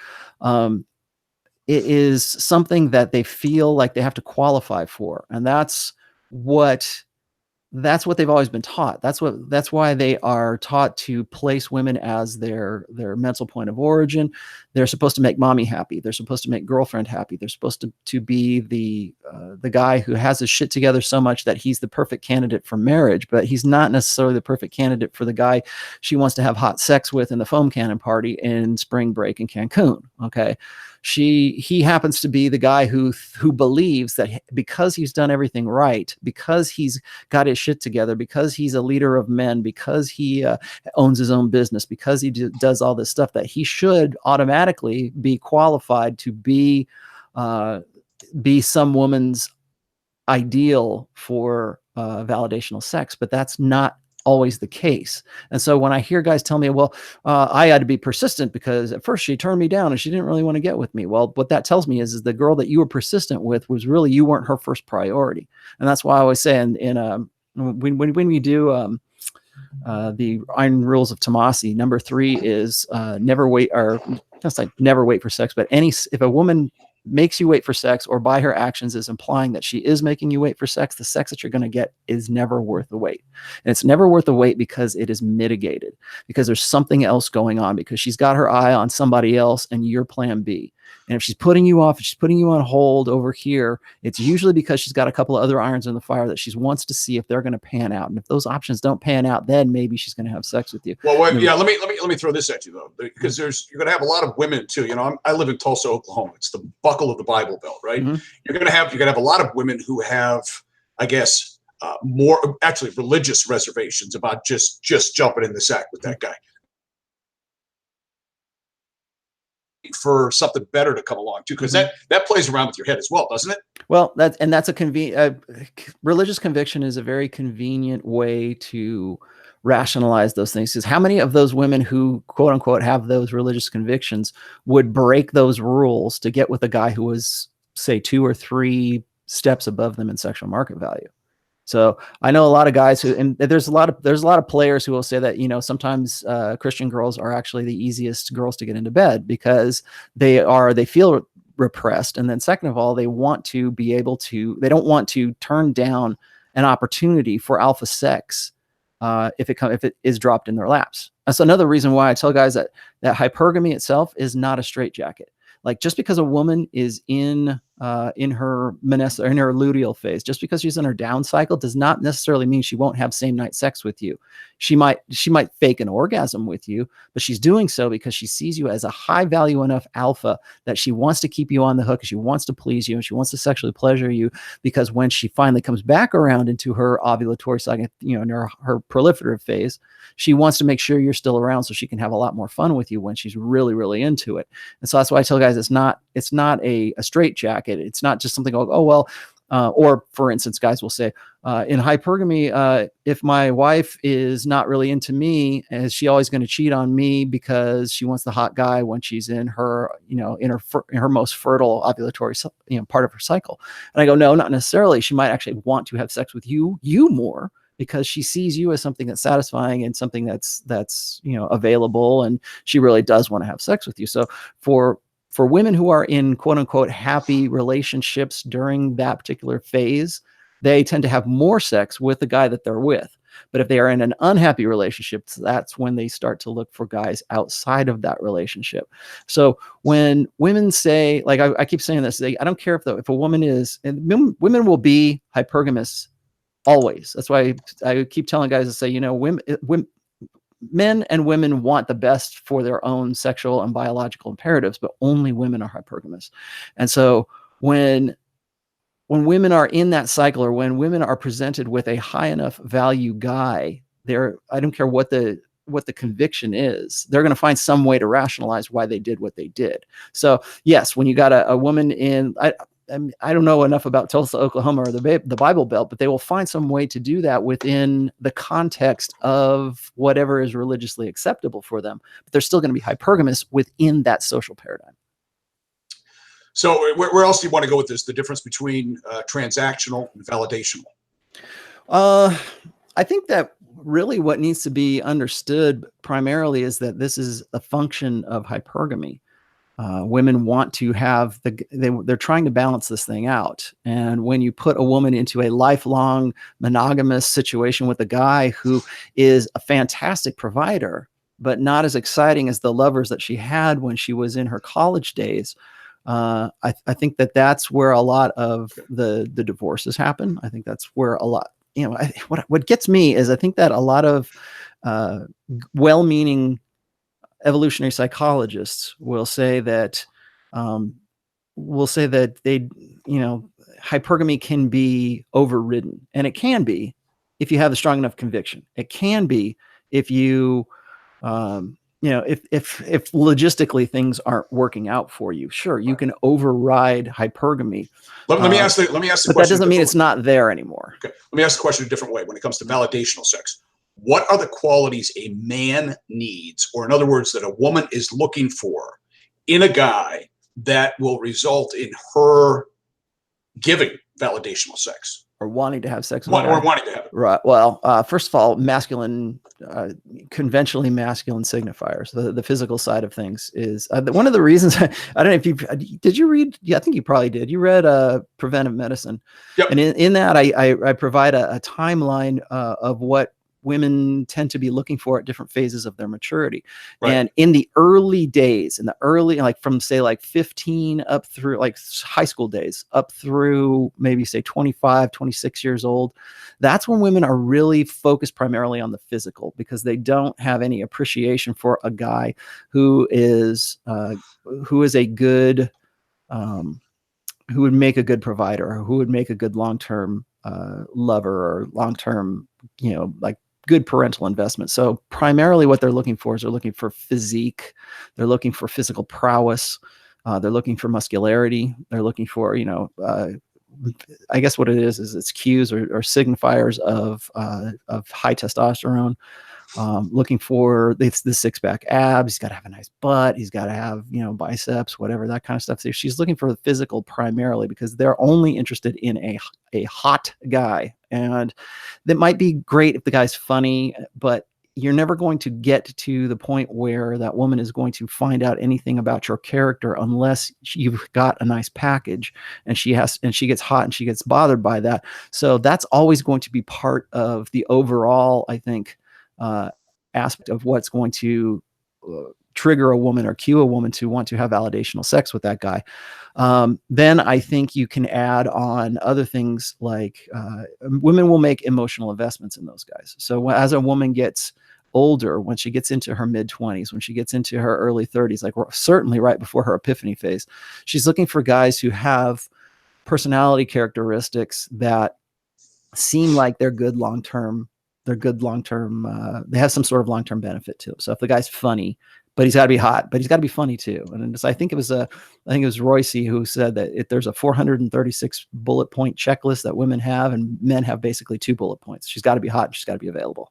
It is something that they feel like they have to qualify for. And that's what that's what they've always been taught. That's why they are taught to place women as their mental point of origin. They're supposed to make mommy happy. They're supposed to make girlfriend happy. They're supposed to be the guy who has his shit together so much that he's the perfect candidate for marriage, but he's not necessarily the perfect candidate for the guy she wants to have hot sex with in the foam cannon party in spring break in Cancun. Okay. He happens to be the guy who believes that because he's done everything right, because he's got his shit together, because he's a leader of men, because he owns his own business, because he does all this stuff, that he should automatically be qualified to be some woman's ideal for validational sex. But that's not always the case. And so when I hear guys tell me, well, I had to be persistent because at first she turned me down and she didn't really want to get with me. Well, what that tells me is the girl that you were persistent with was really, you weren't her first priority. And that's why I always say when we do the Iron Rules of Tomasi, number 3 is never wait, or that's like never wait for sex, but if a woman makes you wait for sex, or by her actions is implying that she is making you wait for sex, the sex that you're going to get is never worth the wait. And it's never worth the wait because it is mitigated, because there's something else going on, because she's got her eye on somebody else and you're plan B. And if she's putting you off, if she's putting you on hold over here, it's usually because she's got a couple of other irons in the fire that she wants to see if they're going to pan out. And if those options don't pan out, then maybe she's going to have sex with you. Well, yeah, let me throw this at you though, because you're going to have a lot of women too. You know, I live in Tulsa, Oklahoma. It's the buckle of the Bible Belt, right? Mm-hmm. You're going to have a lot of women who have, I guess, more actually religious reservations about just jumping in the sack with that guy. For something better to come along too, because that plays around with your head as well, doesn't it? Well, that's a convenient religious conviction is a very convenient way to rationalize those things. Because how many of those women who quote unquote have those religious convictions would break those rules to get with a guy who was, say, 2 or 3 steps above them in sexual market value? So I know a lot of guys who, and there's a lot of players who will say that, you know, sometimes Christian girls are actually the easiest girls to get into bed because they feel repressed. And then second of all, they want to be able to, they don't want to turn down an opportunity for alpha sex if it is dropped in their laps. That's another reason why I tell guys that hypergamy itself is not a straitjacket. Like, just because a woman is in her in her luteal phase, just because she's in her down cycle, does not necessarily mean she won't have same night sex with you. She might fake an orgasm with you, but she's doing so because she sees you as a high value enough alpha that she wants to keep you on the hook, and she wants to please you, and she wants to sexually pleasure you, because when she finally comes back around into her ovulatory cycle, you know, in her proliferative phase, she wants to make sure you're still around so she can have a lot more fun with you when she's really, really into it. And so that's why I tell guys it's not a straitjacket. It's not just something, oh, well, or for instance, guys will say, in hypergamy, if my wife is not really into me, is she always going to cheat on me because she wants the hot guy when she's in her, you know, in her most fertile ovulatory, you know, part of her cycle? And I go, no, not necessarily. She might actually want to have sex with you more, because she sees you as something that's satisfying and something that's you know, available, and she really does want to have sex with you. So for women who are in quote unquote happy relationships during that particular phase, they tend to have more sex with the guy that they're with. But if they are in an unhappy relationship, that's when they start to look for guys outside of that relationship. So when women say, like I keep saying this, I don't care if a woman is, and women will be hypergamous always. That's why I keep telling guys to say, you know, men and women want the best for their own sexual and biological imperatives, but only women are hypergamous. And so when women are in that cycle, or when women are presented with a high enough value guy, I don't care what the conviction is, they're going to find some way to rationalize why they did what they did. So yes, when you got a woman in, I don't know enough about Tulsa, Oklahoma, or the Bible Belt, but they will find some way to do that within the context of whatever is religiously acceptable for them. But they're still going to be hypergamous within that social paradigm. So where else do you want to go with this? The difference between transactional and validational? I think that really what needs to be understood primarily is that this is a function of hypergamy. Women want to have they're trying to balance this thing out. And when you put a woman into a lifelong monogamous situation with a guy who is a fantastic provider, but not as exciting as the lovers that she had when she was in her college days, I think that's where a lot of the divorces happen. I think that's where a lot, what gets me is I think that a lot of well-meaning evolutionary psychologists will say that they, hypergamy can be overridden, and it can be if you have a strong enough conviction. It can be if you, if logistically things aren't working out for you. Sure, you can override hypergamy. Let me ask the but question. That doesn't mean it's not there anymore. Okay. Let me ask the question a different way. When it comes to validational sex, what are the qualities a man needs, or in other words, that a woman is looking for in a guy that will result in her giving validational sex? Or wanting to have sex with or wanting to have it. Right. Well, first of all, conventionally masculine signifiers, the physical side of things is one of the reasons. I don't know if did you read? Yeah, I think you probably did. You read Preventive Medicine. Yep. And in that, I provide a timeline of what women tend to be looking for at different phases of their maturity. Right. And in the early days, like from say like 15 up through like high school days, up through maybe say 25, 26 years old, that's when women are really focused primarily on the physical, because they don't have any appreciation for a guy who is a good, who would make a good provider, or who would make a good long-term lover, or long-term, like good parental investment. So primarily what they're looking for is they're looking for physique. They're looking for physical prowess. They're looking for muscularity. They're looking for, I guess what it is it's cues or signifiers of high testosterone. Looking for the six-pack abs. He's got to have a nice butt. He's got to have, biceps, whatever, that kind of stuff. So she's looking for the physical primarily, because they're only interested in a hot guy. And that might be great if the guy's funny, but you're never going to get to the point where that woman is going to find out anything about your character unless you've got a nice package, and she gets hot and she gets bothered by that. So that's always going to be part of the overall, I think, aspect of what's going to trigger a woman or cue a woman to want to have validational sex with that guy. Then I think you can add on other things like women will make emotional investments in those guys. So as a woman gets older, when she gets into her mid-20s, when she gets into her early 30s, like certainly right before her epiphany phase, she's looking for guys who have personality characteristics that seem like they're good long-term. They have some sort of long-term benefit to them. So if the guy's funny, but he's got to be hot, but he's got to be funny too. And I think it was Royce who said that there's a 436 bullet point checklist that women have, and men have basically 2 bullet points. She's got to be hot, and she's got to be available.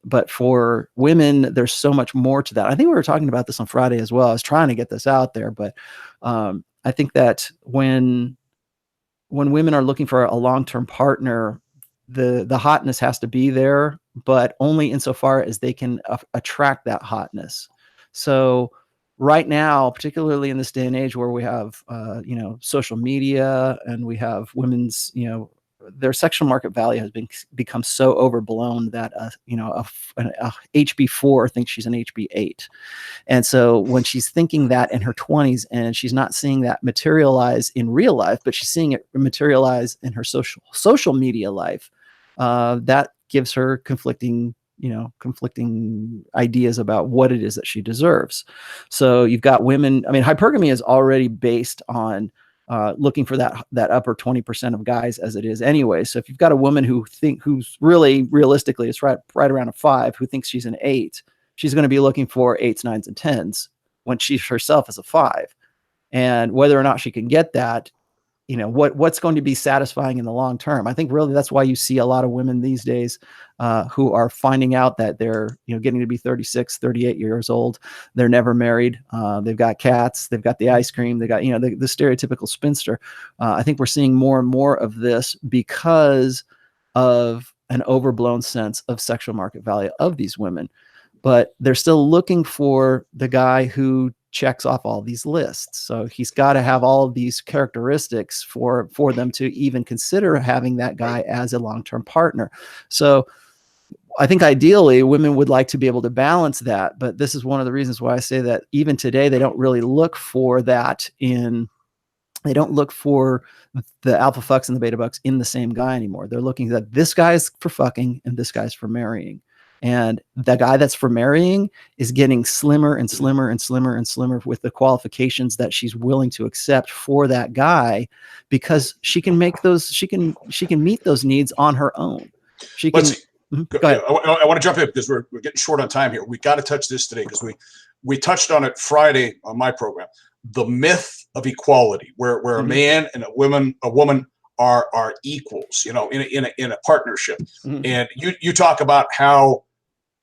But for women, there's so much more to that. I think we were talking about this on Friday as well. I was trying to get this out there, but I think that when women are looking for a long-term partner, the hotness has to be there, but only insofar as they can attract that hotness. So right now, particularly in this day and age where we have, social media, and we have women's, their sexual market value has become so overblown that, a HB4 thinks she's an HB8. And so when she's thinking that in her 20s, and she's not seeing that materialize in real life, but she's seeing it materialize in her social media life, that gives her conflicting ideas about what it is that she deserves. So you've got women. I mean, hypergamy is already based on looking for that upper 20% of guys as it is anyway. So if you've got a woman who's really realistically it's right around a 5, who thinks she's an 8, she's going to be looking for 8s, 9s, and 10s when she herself is a 5. And whether or not she can get that, what's going to be satisfying in the long term. I think really that's why you see a lot of women these days who are finding out that they're, getting to be 36, 38 years old. They're never married. They've got cats. They've got the ice cream. They got, the stereotypical spinster. I think we're seeing more and more of this because of an overblown sense of sexual market value of these women. But they're still looking for the guy who checks off all these lists. So he's got to have all of these characteristics for them to even consider having that guy as a long-term partner. So I think ideally women would like to be able to balance that, but this is one of the reasons why I say that even today, they don't really look for that they don't look for the alpha fucks and the beta bucks in the same guy anymore. They're looking at this guy's for fucking and this guy's for marrying. And the guy that's for marrying is getting slimmer and slimmer and slimmer and slimmer with the qualifications that she's willing to accept for that guy, because she can make those, she can meet those needs on her own. She can. Go ahead. I want to jump in because we're getting short on time here. We got to touch this today because we touched on it Friday on my program. The myth of equality, where a man and a woman are equals, in a partnership. And you talk about how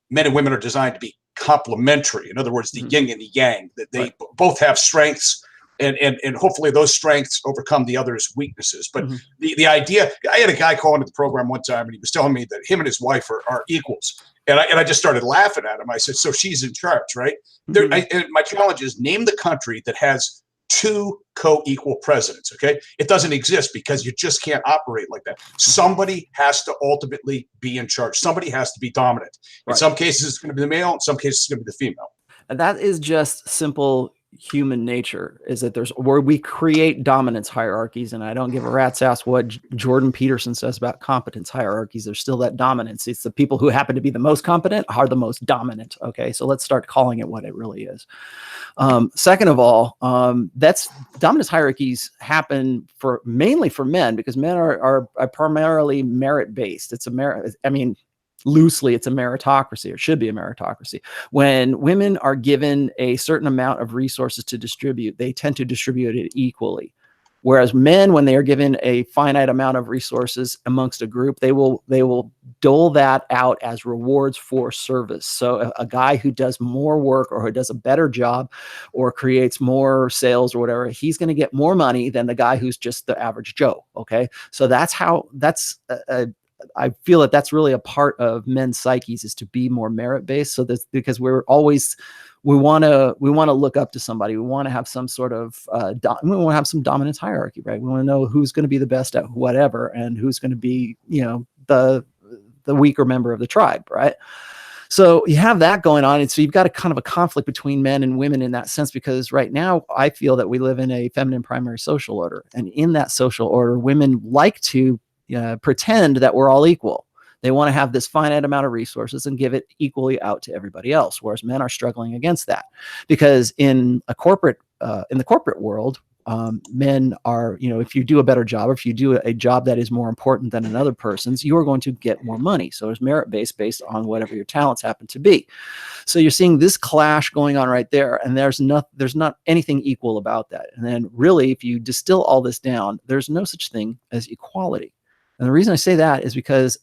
men and women are designed to be complementary. In other words, the yin and the yang, that they both have strengths, and hopefully those strengths overcome the other's weaknesses. But the idea, I had a guy call into the program one time and he was telling me that him and his wife are equals. And I just started laughing at him. I said, so she's in charge, right? And my challenge is name the country that has 2 co-equal presidents, okay? It doesn't exist because you just can't operate like that. Somebody has to ultimately be in charge. Somebody has to be dominant. In some cases, it's going to be the male. In some cases, it's going to be the female. And that is just simple human nature, is that where we create dominance hierarchies. And I don't give a rat's ass what Jordan Peterson says about competence hierarchies. There's still that dominance. It's the people who happen to be the most competent are the most dominant. Okay. So let's start calling it what it really is. Second of all, that's dominance hierarchies happen mainly for men, because men are primarily merit based. It's a merit. I mean, loosely, it's a meritocracy, or should be a meritocracy. When women are given a certain amount of resources to distribute, they tend to distribute it equally. Whereas men, when they are given a finite amount of resources amongst a group, they will dole that out as rewards for service. So a guy who does more work, or who does a better job, or creates more sales or whatever, he's going to get more money than the guy who's just the average Joe. Okay. So I feel that that's really a part of men's psyches, is to be more merit based. So that's because we want to look up to somebody. We want to have some sort of we want to have some dominance hierarchy, right? We want to know who's going to be the best at whatever, and who's going to be, the weaker member of the tribe, right? So you have that going on. And so you've got a kind of a conflict between men and women in that sense, because right now I feel that we live in a feminine primary social order. And in that social order, women like to pretend that we're all equal. They want to have this finite amount of resources and give it equally out to everybody else, whereas men are struggling against that, because in the corporate world, men are, if you do a better job, or if you do a job that is more important than another person's, you are going to get more money. So it's merit-based, based on whatever your talents happen to be. So you're seeing this clash going on right there, and there's not anything equal about that. And then really, if you distill all this down, there's no such thing as equality. And the reason I say that is because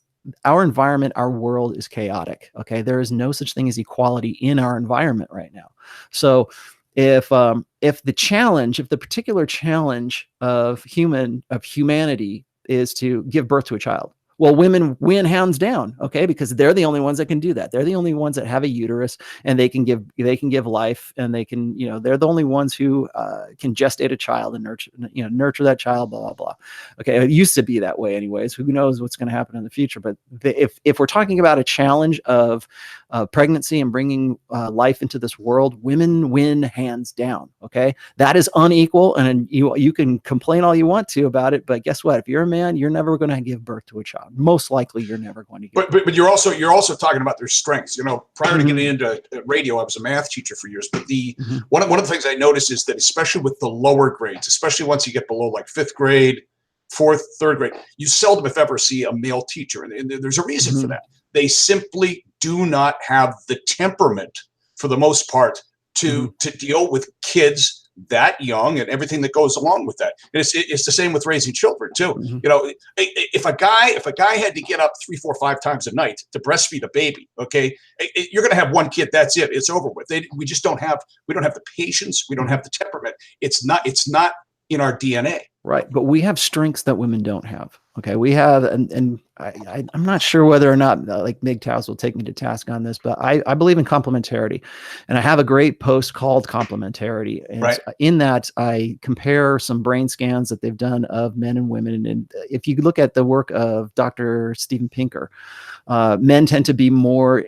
our environment, our world is chaotic. Okay. There is no such thing as equality in our environment right now. So if the particular challenge of humanity is to give birth to a child, well, women win hands down, okay, because they're the only ones that can do that. They're the only ones that have a uterus, and they can give life, and they can, they're the only ones who can gestate a child and nurture that child, blah, blah, blah. Okay, it used to be that way anyways. Who knows what's going to happen in the future? But if we're talking about a challenge of pregnancy and bringing life into this world, women win hands down, okay? That is unequal, and you can complain all you want to about it, but guess what? If you're a man, you're never going to give birth to a child. Most likely you're never going to get but you're also talking about their strengths. Prior to getting into radio, I was a math teacher for years, but one of the things I noticed is that, especially with the lower grades, especially once you get below like 5th grade, 4th, 3rd grade, you seldom, if ever, see a male teacher, and there's a reason for that. They simply do not have the temperament, for the most part, to deal with kids that young and everything that goes along with that. And it's the same with raising children too. If a guy had to get up 3, 4, 5 times a night to breastfeed a baby, okay, you're going to have one kid. That's it. It's over with. We don't have the patience. We don't have the temperament. It's not in our DNA. Right. But we have strengths that women don't have. Okay. We have, and I'm not sure whether or not like MGTOWs will take me to task on this, but I believe in complementarity, and I have a great post called Complementarity. And Right. in that, I compare some brain scans that they've done of men and women. And if you look at the work of Dr. Steven Pinker, men tend to be more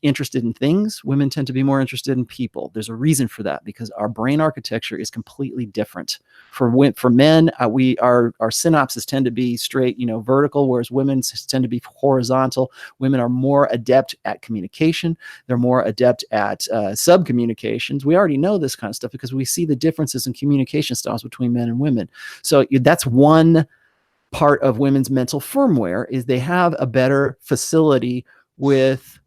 interested in things. Women tend to be more interested in people. There's a reason for that, because our brain architecture is completely different. For men, our synapses tend to be straight, vertical, whereas women tend to be horizontal. Women are more adept at communication. They're more adept at sub-communications. We already know this kind of stuff because we see the differences in communication styles between men and women. So that's one part of women's mental firmware, is they have a better facility with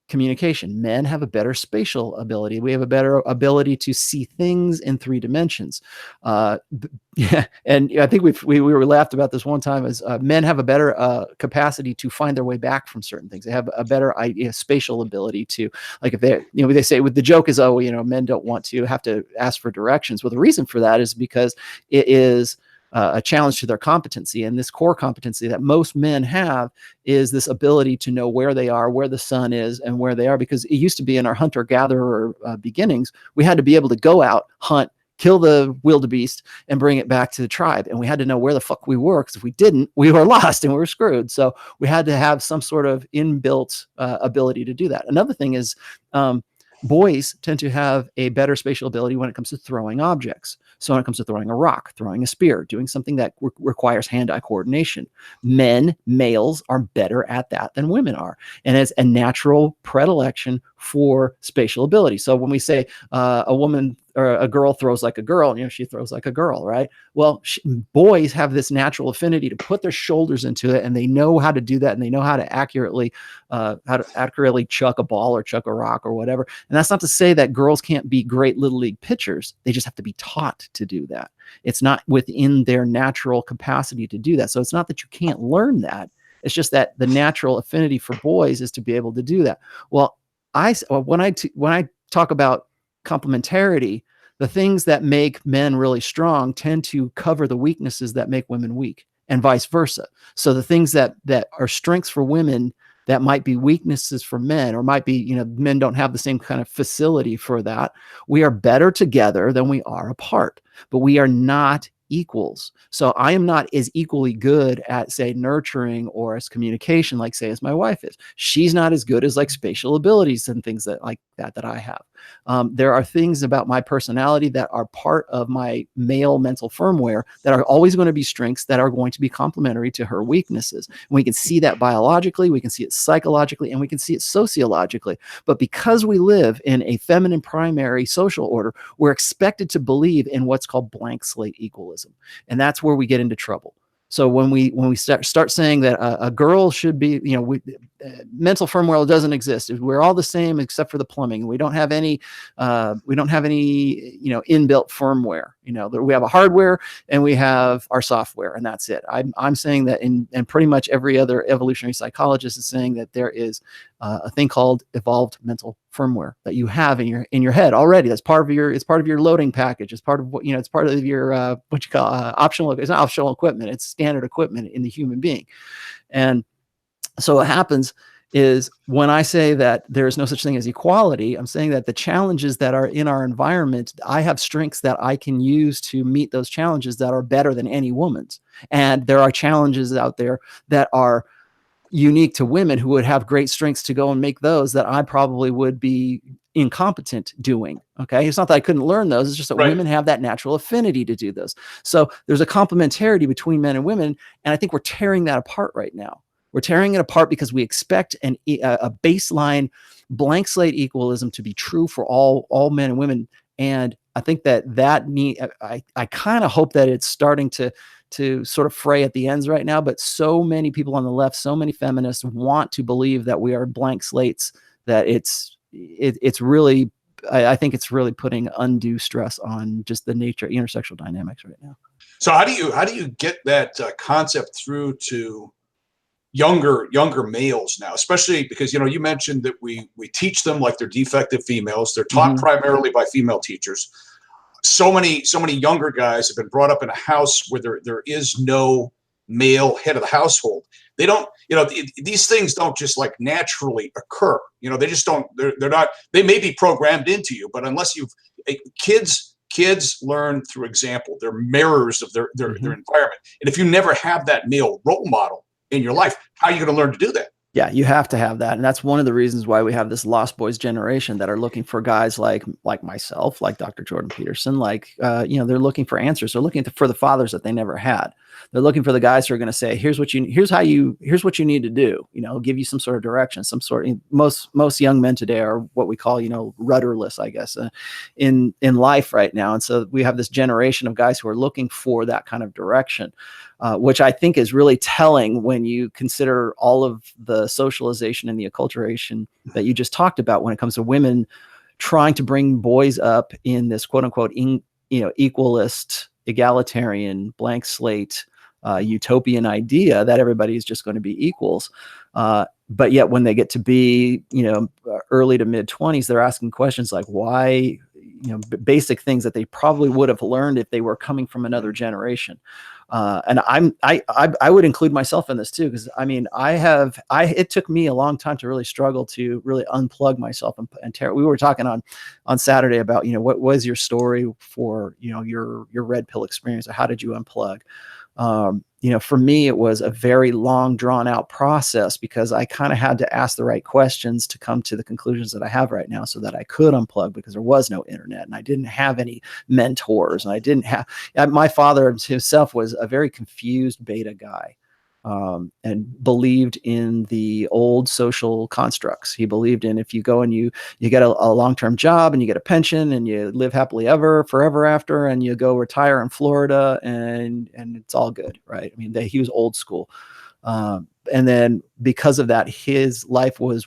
communication. Men have a better spatial ability. We have a better ability to see things in 3 dimensions. Yeah, and I think we were laughed about this one time, as men have a better capacity to find their way back from certain things. They have a better spatial ability to, like, if they say, with the joke is, oh, men don't want to have to ask for directions. Well, the reason for that is because it is a challenge to their competency. And this core competency that most men have is this ability to know where they are, where the sun is, and where they are. Because it used to be in our hunter-gatherer beginnings, we had to be able to go out, hunt, kill the wildebeest, and bring it back to the tribe. And we had to know where the fuck we were, because if we didn't, we were lost and we were screwed. So we had to have some sort of inbuilt ability to do that. Another thing is, boys tend to have a better spatial ability when it comes to throwing objects. So when it comes to throwing a rock, throwing a spear, doing something that requires hand-eye coordination, males are better at that than women are. And it's a natural predilection for spatial ability. So when we say a woman or a girl throws like a girl, she throws like a girl, right? Well, boys have this natural affinity to put their shoulders into it, and they know how to do that, and they know how to accurately chuck a ball or chuck a rock or whatever. And that's not to say that girls can't be great little league pitchers. They just have to be taught to do that. It's not within their natural capacity to do that. So it's not that you can't learn that. It's just that the natural affinity for boys is to be able to do that. Well, when I talk about complementarity, the things that make men really strong tend to cover the weaknesses that make women weak, and vice versa. So the things that are strengths for women that might be weaknesses for men, or might be, men don't have the same kind of facility for that. We are better together than we are apart, but we are not equals. So I am not as equally good at, say, nurturing or as communication, like, say, as my wife is. She's not as good as, like, spatial abilities and things that I have. There are things about my personality that are part of my male mental firmware that are always going to be strengths that are going to be complementary to her weaknesses. And we can see that biologically, we can see it psychologically, and we can see it sociologically. But because we live in a feminine primary social order, we're expected to believe in what's called blank slate equalism. And that's where we get into trouble. So when we start saying that a girl should be, mental firmware doesn't exist. We're all the same except for the plumbing. We don't have any inbuilt firmware. We have a hardware and we have our software, and that's it. I'm saying that, and pretty much every other evolutionary psychologist is saying that there is a thing called evolved mental firmware that you have in your head already. That's part of your loading package. It's part of what, it's part of your what you call optional. It's not optional equipment. It's standard equipment in the human being. And so what happens is, when I say that there is no such thing as equality, I'm saying that the challenges that are in our environment, I have strengths that I can use to meet those challenges that are better than any woman's. And there are challenges out there that are unique to women who would have great strengths to go and make those that I probably would be incompetent doing. Okay. It's not that I couldn't learn those. It's just that women have that natural affinity to do those. So there's a complementarity between men and women. And I think we're tearing that apart right now. We're tearing it apart because we expect a baseline blank slate equalism to be true for all men and women. And I think I kind of hope that it's starting to sort of fray at the ends right now. But so many people on the left, so many feminists want to believe that we are blank slates, that it's really, I think it's really putting undue stress on just the intersexual dynamics right now. So how do you get that concept through to younger males now, especially because, you mentioned that we teach them like they're defective females. They're taught primarily by female teachers. so many younger guys have been brought up in a house where there is no male head of the household. They don't, these things don't just like naturally occur. They just don't. They're not. They may be programmed into you, but unless kids learn through example. They're mirrors of their environment. And if you never have that male role model in your life, how are you going to learn to do that? Yeah, you have to have that. And that's one of the reasons why we have this Lost Boys generation that are looking for guys like myself, like Dr. Jordan Peterson, they're looking for answers. They're looking for the fathers that they never had. They're looking for the guys who are going to say, here's what you need to do, give you some sort of direction, most young men today are what we call, rudderless, I guess, in life right now. And so we have this generation of guys who are looking for that kind of direction. Which I think is really telling when you consider all of the socialization and the acculturation that you just talked about when it comes to women trying to bring boys up in this quote unquote, equalist, egalitarian, blank slate, utopian idea that everybody is just going to be equals. But yet when they get to be, early to mid 20s, they're asking questions like why, basic things that they probably would have learned if they were coming from another generation. And I would include myself in this too, because it took me a long time to really struggle to really unplug myself and tear. We were talking on Saturday about, what was your story for, your red pill experience, or how did you unplug? For me, it was a very long, drawn out process because I kind of had to ask the right questions to come to the conclusions that I have right now so that I could unplug, because there was no internet and I didn't have any mentors, and I didn't have, my father himself was a very confused beta guy. And believed in the old social constructs. He believed in, if you go and you get a long-term job and you get a pension and you live happily forever after, and you go retire in Florida and it's all good, right? I mean, he was old school. And then because of that, his life was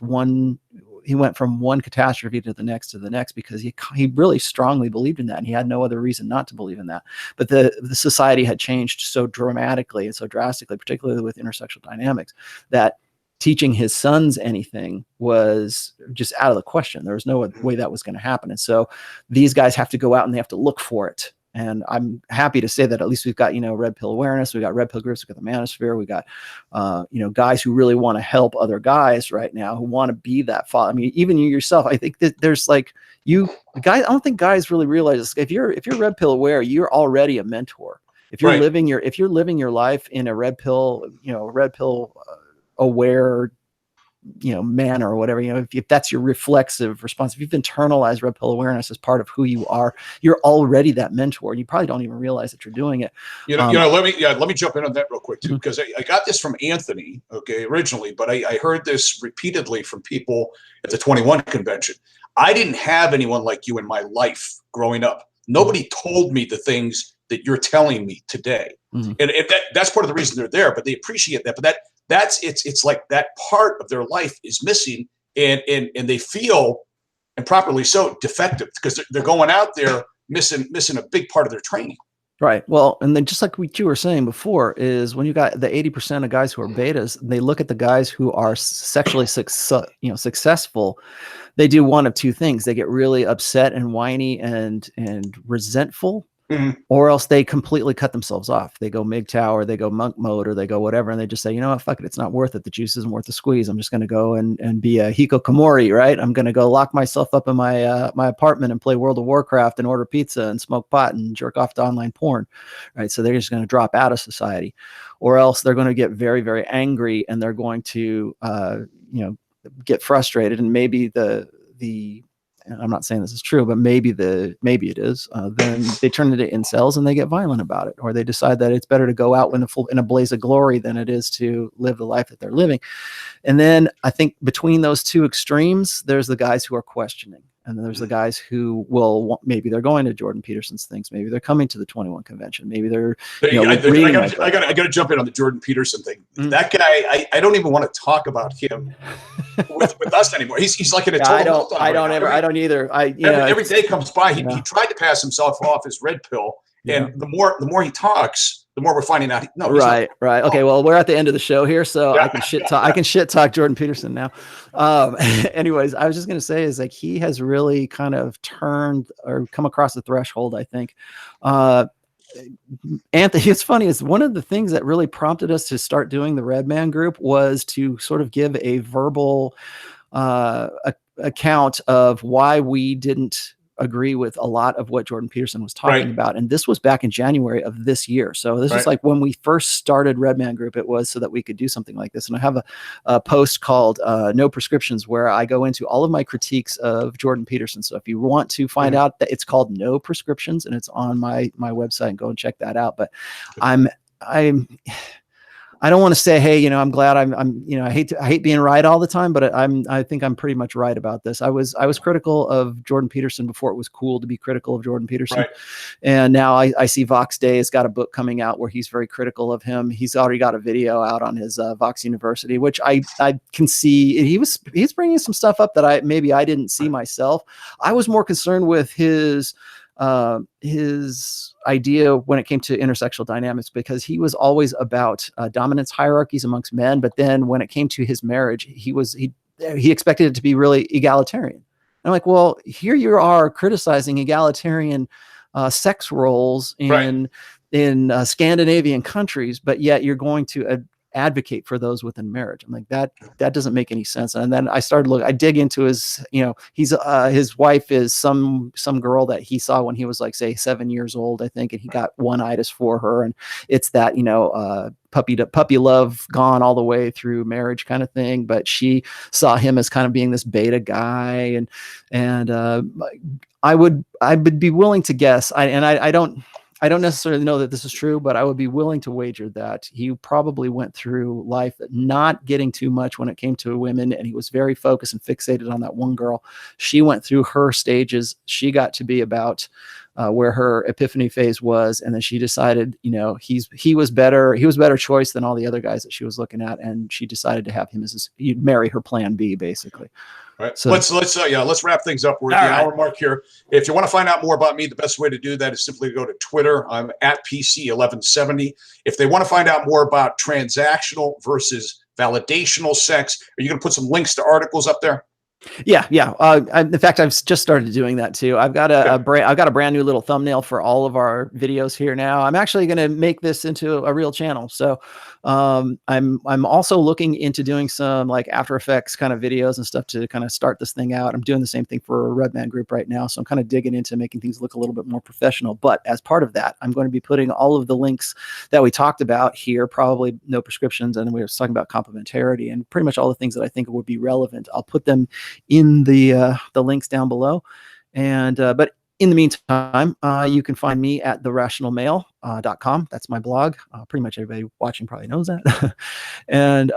he went from one catastrophe to the next because he really strongly believed in that, and he had no other reason not to believe in that. But the society had changed so dramatically and so drastically, particularly with intersexual dynamics, that teaching his sons anything was just out of the question. There was no way that was going to happen. And so these guys have to go out and they have to look for it. And I'm happy to say that at least we've got, red pill awareness, we got red pill groups, we got the manosphere, we got, guys who really want to help other guys right now who want to be that father. I mean, even you yourself, I think that there's guys, I don't think guys really realize this. If you're red pill aware, you're already a mentor. If you're living your life in a red pill, aware, manner or whatever, if that's your reflexive response, if you've internalized red pill awareness as part of who you are, you're already that mentor, and you probably don't even realize that you're doing it. Let me jump in on that real quick too, because I got this from Anthony, originally, but I heard this repeatedly from people at the 21 convention. I didn't have anyone like you in my life growing up. Nobody told me the things that you're telling me today. And that's part of the reason they're there, but they appreciate that. But it's like that part of their life is missing, and they feel, and properly so, defective, because they're going out there missing a big part of their training. Right. Well, and then just like you were saying before, is when you got the 80% of guys who are betas, they look at the guys who are sexually successful. They do one of two things. They get really upset and whiny and resentful. Or else they completely cut themselves off. They go MGTOW, or they go monk mode, or they go whatever, and they just say, fuck it, it's not worth it. The juice isn't worth the squeeze. I'm just going to go and be a hikikomori, right? I'm going to go lock myself up in my apartment and play World of Warcraft and order pizza and smoke pot and jerk off to online porn, right? So they're just going to drop out of society, or else they're going to get very, very angry, and they're going to, get frustrated, and maybe the I'm not saying this is true, but maybe it is. Then they turn into incels and they get violent about it, or they decide that it's better to go out in a blaze of glory than it is to live the life that they're living. And then I think between those two extremes, there's the guys who are questioning, and then there's the guys who maybe they're going to Jordan Peterson's things, maybe they're coming to the 21 convention, maybe they're. I got to jump in on the Jordan Peterson thing. That guy, I don't even want to talk about him with us anymore. He's like in a total. I don't either. Every day comes by. He tried to pass himself off as red pill, And the more he talks, the more we're finding out. No, right. Okay. Well, we're at the end of the show here, so Yeah. I can shit talk. I can shit talk Jordan Peterson now. Anyways, I was just gonna say is like he has really kind of turned or come across the threshold. I think. Anthony, it's funny. It's one of the things that really prompted us to start doing the Red Man group was to sort of give a verbal account of why we didn't agree with a lot of what Jordan Peterson was talking about. And this was back in January of this year. So this is like when we first started Red Man Group, it was so that we could do something like this. And I have a post called No Prescriptions where I go into all of my critiques of Jordan Peterson. So if you want to find out, that it's called No Prescriptions and it's on my website, and go and check that out. But I don't want to say, hey, I'm glad I'm, I hate being right all the time, but I think I'm pretty much right about this. I was critical of Jordan Peterson before it was cool to be critical of Jordan Peterson. And now I see Vox Day has got a book coming out where he's very critical of him. He's already got a video out on his Vox University, which I can see he's bringing some stuff up that I didn't see myself. I was more concerned with his idea when it came to intersexual dynamics, because he was always about dominance hierarchies amongst men. But then when it came to his marriage, he expected it to be really egalitarian. And I'm like, well, here you are criticizing egalitarian sex roles in Scandinavian countries, but yet you're going to advocate for those within marriage. I'm like, that doesn't make any sense. And then I started I dig into his, he's his wife is some girl that he saw when he was like, say 7 years old, I think. And he got one-itis for her. And it's that, puppy love gone all the way through marriage kind of thing. But she saw him as kind of being this beta guy. And I would be willing to guess. I don't necessarily know that this is true, but I would be willing to wager that he probably went through life not getting too much when it came to women, and he was very focused and fixated on that one girl. She went through her stages. She got to be about where her epiphany phase was, and then she decided, he was better choice than all the other guys that she was looking at, and she decided to have him as marry her plan B, basically. All right. So let's wrap things up. We're at the hour mark here. If you want to find out more about me, the best way to do that is simply to go to Twitter. I'm at PC1170. If they want to find out more about transactional versus validational sex, are you going to put some links to articles up there? Yeah. In fact, I've just started doing that too. I've got a brand new little thumbnail for all of our videos here now. I'm actually going to make this into a real channel. So I'm also looking into doing some like After Effects kind of videos and stuff to kind of start this thing out. I'm doing the same thing for a Red Man group right now. So I'm kind of digging into making things look a little bit more professional. But as part of that, I'm going to be putting all of the links that we talked about here, probably No Prescriptions. And we were talking about complementarity and pretty much all the things that I think would be relevant. I'll put them in the links down below. And but in the meantime, you can find me at therationalmale.com. That's my blog. Pretty much everybody watching probably knows that. And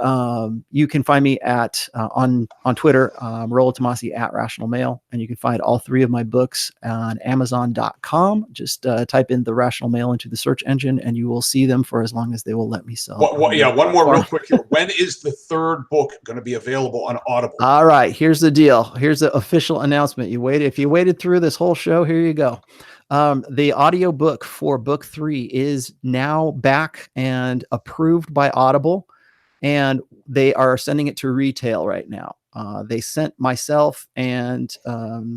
you can find me at on Twitter, Rollo Tomasi at Rational Male. And you can find all three of my books on Amazon.com. Just type in The Rational Male into the search engine, and you will see them for as long as they will let me sell. One more real quick here. When is the third book going to be available on Audible? All right, here's the deal. Here's the official announcement. If you waited through this whole show, here you go. The audio book for book 3 is now back and approved by Audible, and they are sending it to retail right now. They sent myself and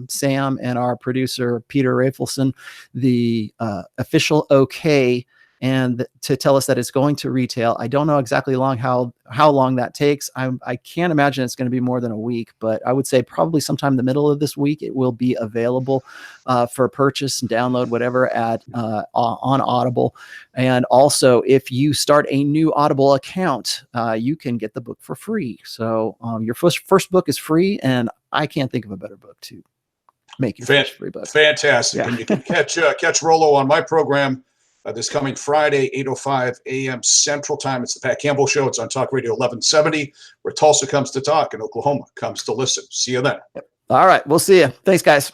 Sam and our producer Peter Rafelson the official okay, and to tell us that it's going to retail. I don't know exactly how long that takes. I can't imagine it's going to be more than a week, but I would say probably sometime in the middle of this week it will be available for purchase and download, whatever, at on Audible. And also, if you start a new Audible account, you can get the book for free. So your first book is free, and I can't think of a better book to make your first free book. Fantastic. Yeah. And you can catch Rollo on my program this coming Friday, 8:05 a.m. Central Time. It's the Pat Campbell Show. It's on Talk Radio 1170, where Tulsa comes to talk and Oklahoma comes to listen. See you then. All right. We'll see you. Thanks, guys.